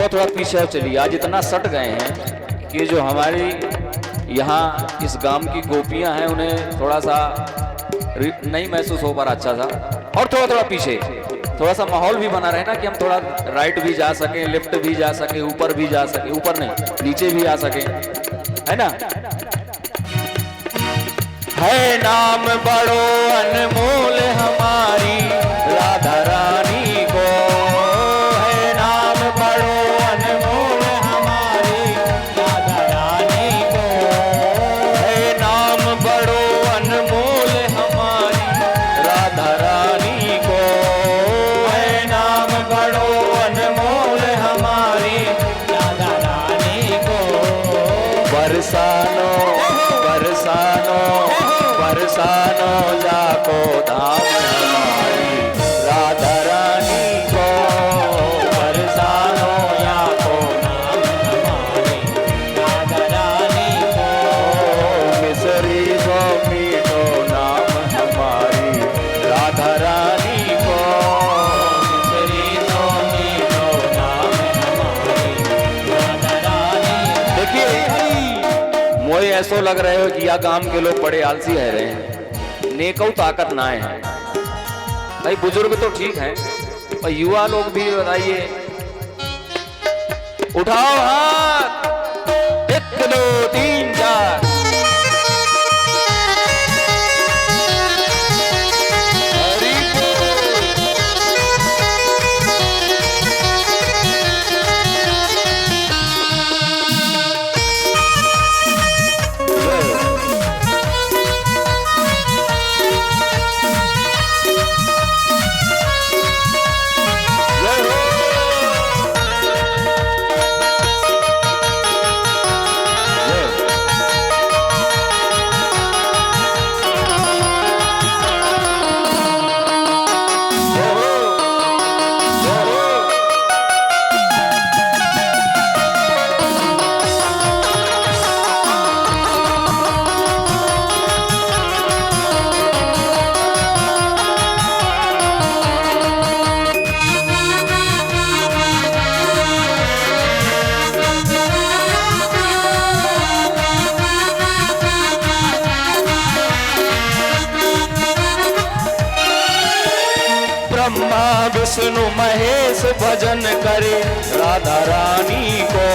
थोड़ा थोड़ा पीछे चलिए। आज इतना सट गए हैं कि जो हमारी यहाँ इस गांव की गोपियां हैं उन्हें थोड़ा सा नहीं महसूस हो पा रहा अच्छा सा। और थोड़ा थोड़ा पीछे, थोड़ा सा माहौल भी बना रहे ना कि हम थोड़ा राइट भी जा सकें, लेफ्ट भी जा सके, ऊपर भी जा सके, ऊपर नहीं नीचे भी आ सके, है ना। है नाम बड़ो अनमोल हमारी राधा रानी को, है नाम बड़ो अनमोल हमारी राधा रानी को, है नाम बड़ो अनमोल हमारी राधा रानी को, है नाम बड़ो अनमोल हमारी राधा रानी को। बरसानो बरसानो बरसानो जाको धाम हमारी राधा रानी को, बरसानो जाको धाम हमारी राधा रानी को। मिसरी सो मीठो नाम हमारी राधा रानी को, मिसरी सो मीठो नाम हमारी राधा रानी। देखिए मोए ऐसो लग रहे हो कि या गांव के लोग बड़े आलसी है रहे हैं, नेकौ ताकत ना है भाई। बुजुर्ग तो ठीक है और युवा लोग भी बताइए, उठाओ हाथ, 1 2 3 4। ब्रह्मा विष्णु महेश भजन करे राधा रानी को,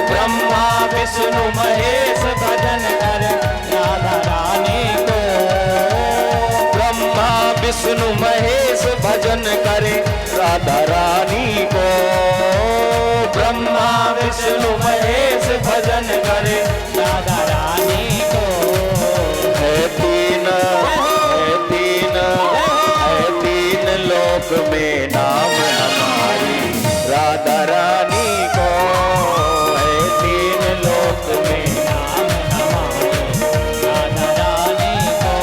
ब्रह्मा विष्णु महेश भजन करे राधा रानी को, ब्रह्मा विष्णु महेश भजन करे राधा रानी को, ब्रह्मा विष्णु महेश भजन करे राधा रानी को। है तीन लोक में नाम हमारी राधा रानी को, है 3 लोक में नाम हमारी राधा रानी को।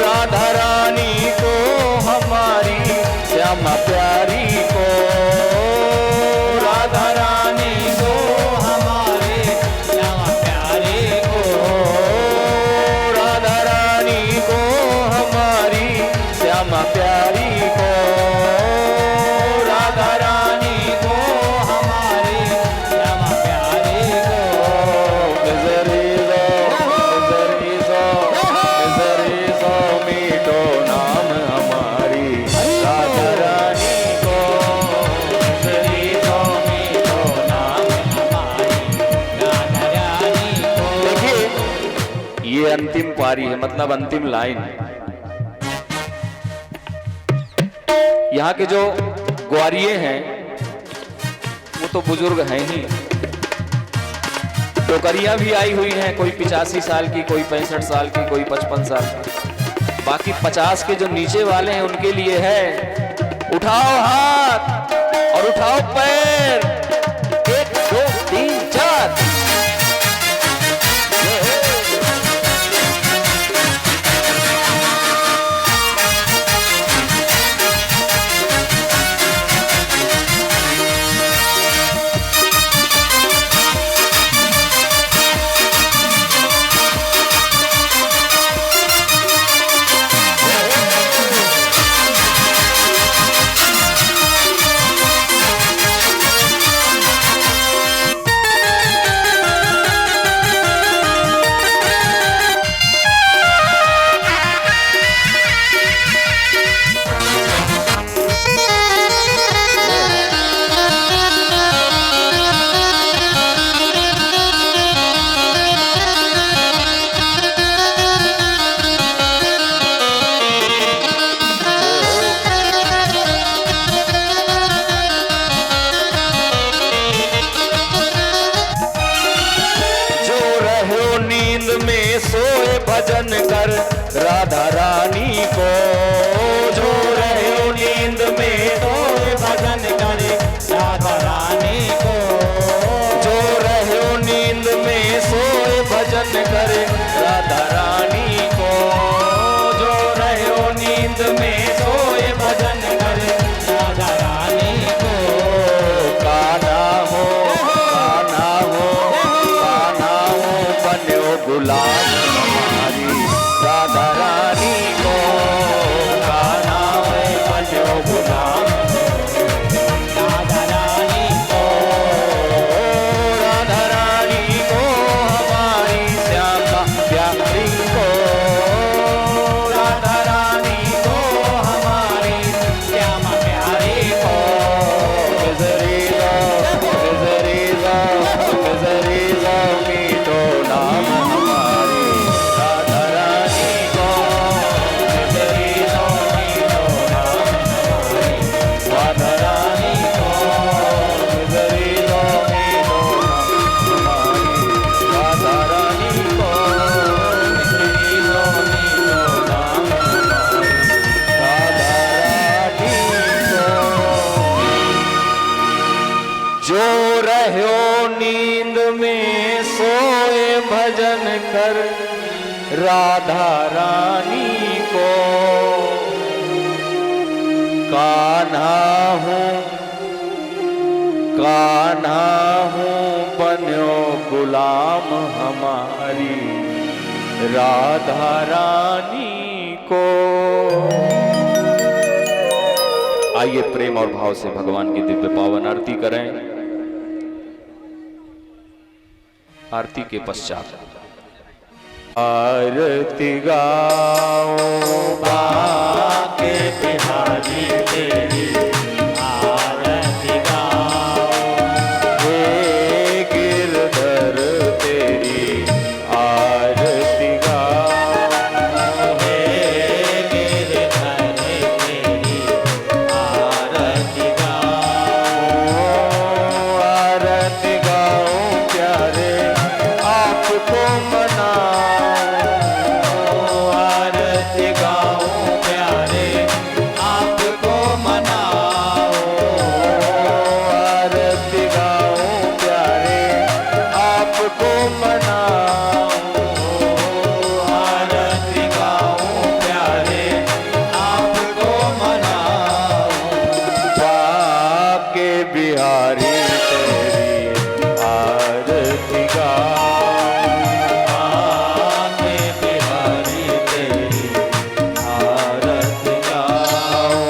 राधा रानी को हमारी श्यामा प्यारी को, राधा रानी को हमारे श्यामा प्यारी को, राधा रानी को हमारी श्यामा प्यारी को, राधा रानी को हमारी श्यामा प्यारी को। मिसरी सो मीठो नाम हमारी राधा रानी को, मिसरी सो मीठो नाम हमारी राधा रानी को। देखिए ये अंतिम पारी है, मतलब अंतिम लाइन है। यहाँ के जो ग्वारिये हैं वो तो बुजुर्ग हैं ही, टोकरियां भी आई हुई हैं, कोई 85 साल की, कोई 65 साल की, कोई 55 साल की। बाकी 50 के जो नीचे वाले हैं उनके लिए है उठाओ हाथ और उठाओ पैर, 1 2 3 4। भजन कर राधा रानी को। जो रहे हो नींद में सोए भजन करे राधा रानी को। जो रहे हो नींद में सोए भजन करे राधा रानी को। जो रहे हो नींद में सोए भजन करे राधा रानी को। कान्हा हो कान्हा हो कान्हा हो बन्यो गुलाम हमारी राधा रानी को। कान्हा हो बन्यो गुलाम राधा रानी को। राधा रानी को हमारी श्यामा प्यारी को। राधा रानी को हमारी श्यामा प्यारी को। गजरीला गजरीला गजरीला मीठो नाम हमारी राधा रानी को। गजरीला मीठो नाम हमारी राधा रानी को। गजरीला मीठो नाम हमारी राधा रानी को। गजरीला मीठो नाम हमारी राधा रानी को। जो रहो नींद में सोए भजन कर राधा रानी को। कान्हा हूँ बन्यो गुलाम हमारी राधा रानी को। आइए प्रेम और भाव से भगवान की दिव्य पावन आरती करें। आरती के पश्चात आरती गाओ बाके बिहारी तेरी आरती गाओ। हे गिरधर तेरी आरती गाओ। हे गिरधर तेरी आरती गाओ। आरती गाओ प्यारे आपको मनाओ। आरती गाओ प्यारे आपको मनाओ। आरती गाओ प्यारे आपको मनाओ। आरती गाओ प्यारे आपको मनाओ। बाके बिहारी तेरी आरती गाओ। बाके बिहारी तेरी आरती गाओ।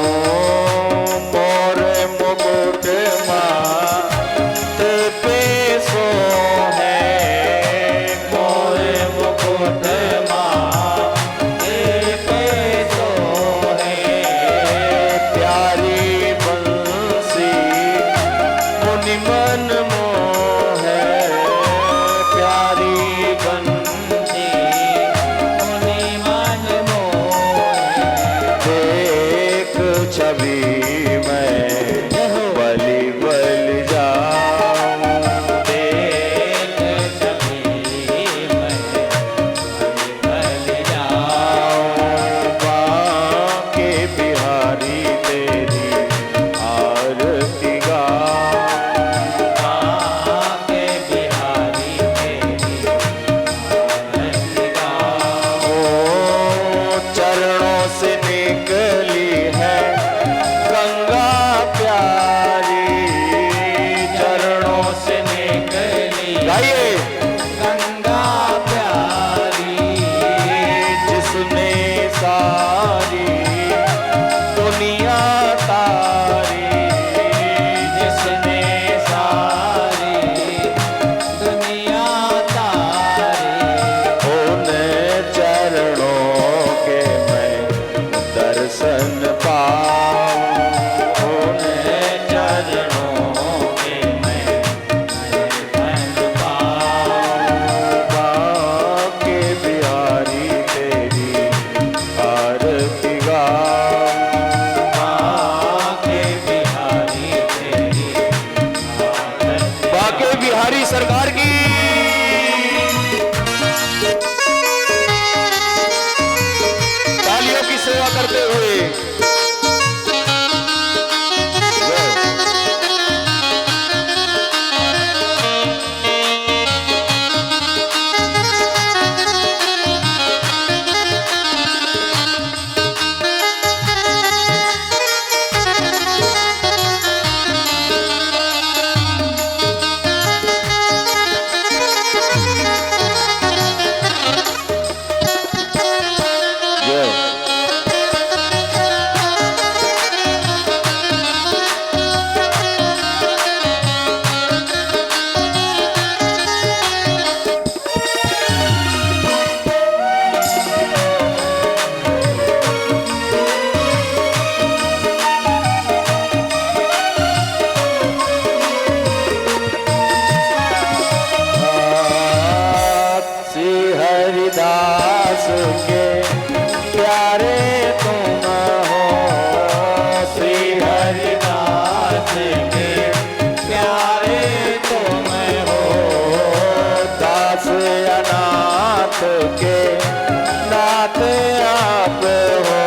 मोरे मुकुट माथे पे सो है। मोरे मुकुट माथे पे सो है। प्यारी बंसी मुनि मन मोह है। प्यारी बंसी मुनि मन मोह है। देख छवि मैं बलि बलि जाऊं। देख छवि मैं बलि जाऊं। बाके बिहारी तेरी आरती गाओ। बाके बिहारी तेरी आरती गाओ। चरणों से निकली है गंगा प्यारी। चरणों से निकली गाइए गंगा प्यारी। जिसने सारी दुनिया तारी। जिसने सारी दुनिया तारी। उन चरणों के मैं दर्शन पाऊं। उन चरणों के मैं दर्शन पाऊं। बाके बिहारी तेरी आरती गाओ। बाके बिहारी तेरी आरती। बाके बिहारी सरकार की। हरिदास के प्यारे तुम हो, श्री हरिदास के प्यारे तुम हो, दास अनाथ के नाथ आप हो,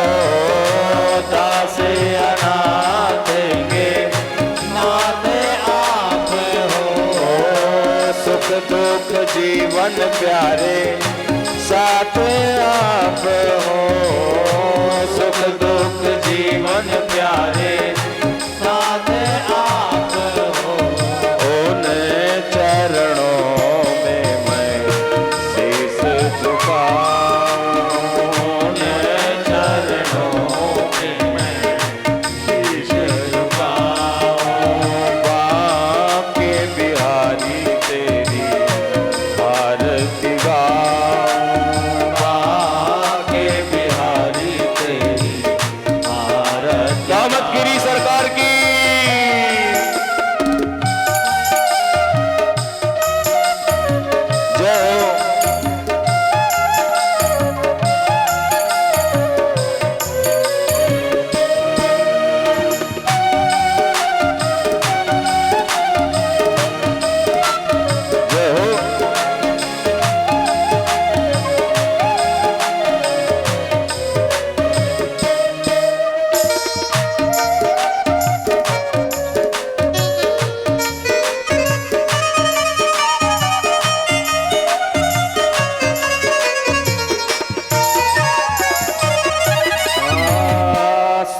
दास अनाथ के नाथ आप हो, सुख दुख जीवन प्यारे साथ आप हो, सुख दुख जीवन प्यारे साथ आप हो, उन चरणों में मैं शीश झुकाऊं, उन चरणों में मैं शीश झुकाऊं, बांके बिहारी तेरी आरती गाऊं, बांके बिहारी तेरी आरती। कामतगिरी सरकार की जय हो। जय हो।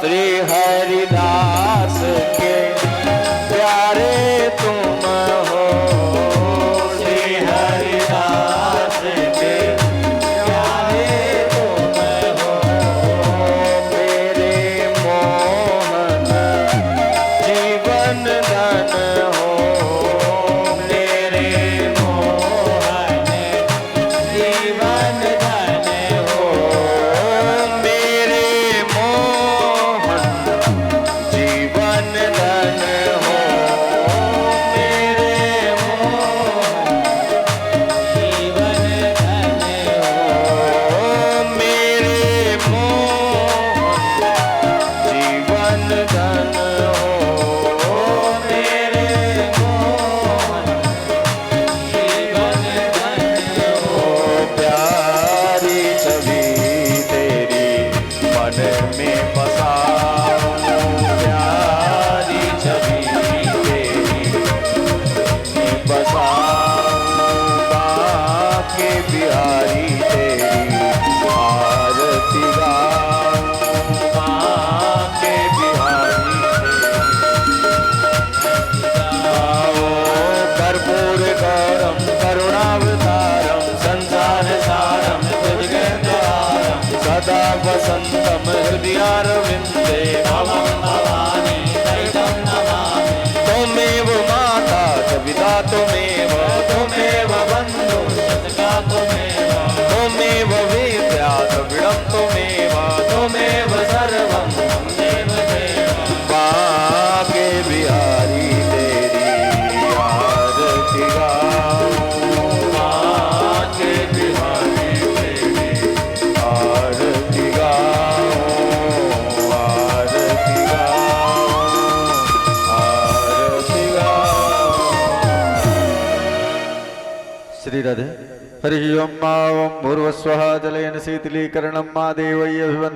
श्री हरिदास के प्यारे तुम हो, श्री हरिदास के प्यारे तुम हो, मेरे मोहन जीवन धन हो, मेरे मोहन जीवन धन हो, मेरे मोहन जीवन धन हो, मेरे मोहन जीवन धन हो, मेरे मोहन जीवन धन हो, मेरे मोहन जीवन धन हो, प्यारी छवि तेरी मन में बसाऊं, प्यारी छवि तेरी में बसाऊं, बांके बिहारी तेरी आरती गाऊं, बांके बिहारी तेरी गाओ, कर्पूर गौरम करुणावतारम संसार सारम तुझगेन्द्रहारम सदा वसंतम हृदयारविंदे भवं भवानी दैवं नमामि, त्वमेव माता च पिता त्वमेव, त्वमेव बन्धुः सखा त्वमेव, त्वमेव विद्या द्रविणं त्वमेव, त्वमेव सर्वं त्वमेव देव, बांके बिहारी तेरी आरती गाऊं, बांके बिहारी तेरी आरती गाऊं, आरती गाऊं, आरती गाऊं। श्री राधे। हरि ओम। पूर्वस्वः जलेन शीतलीकरणं मा देवय्य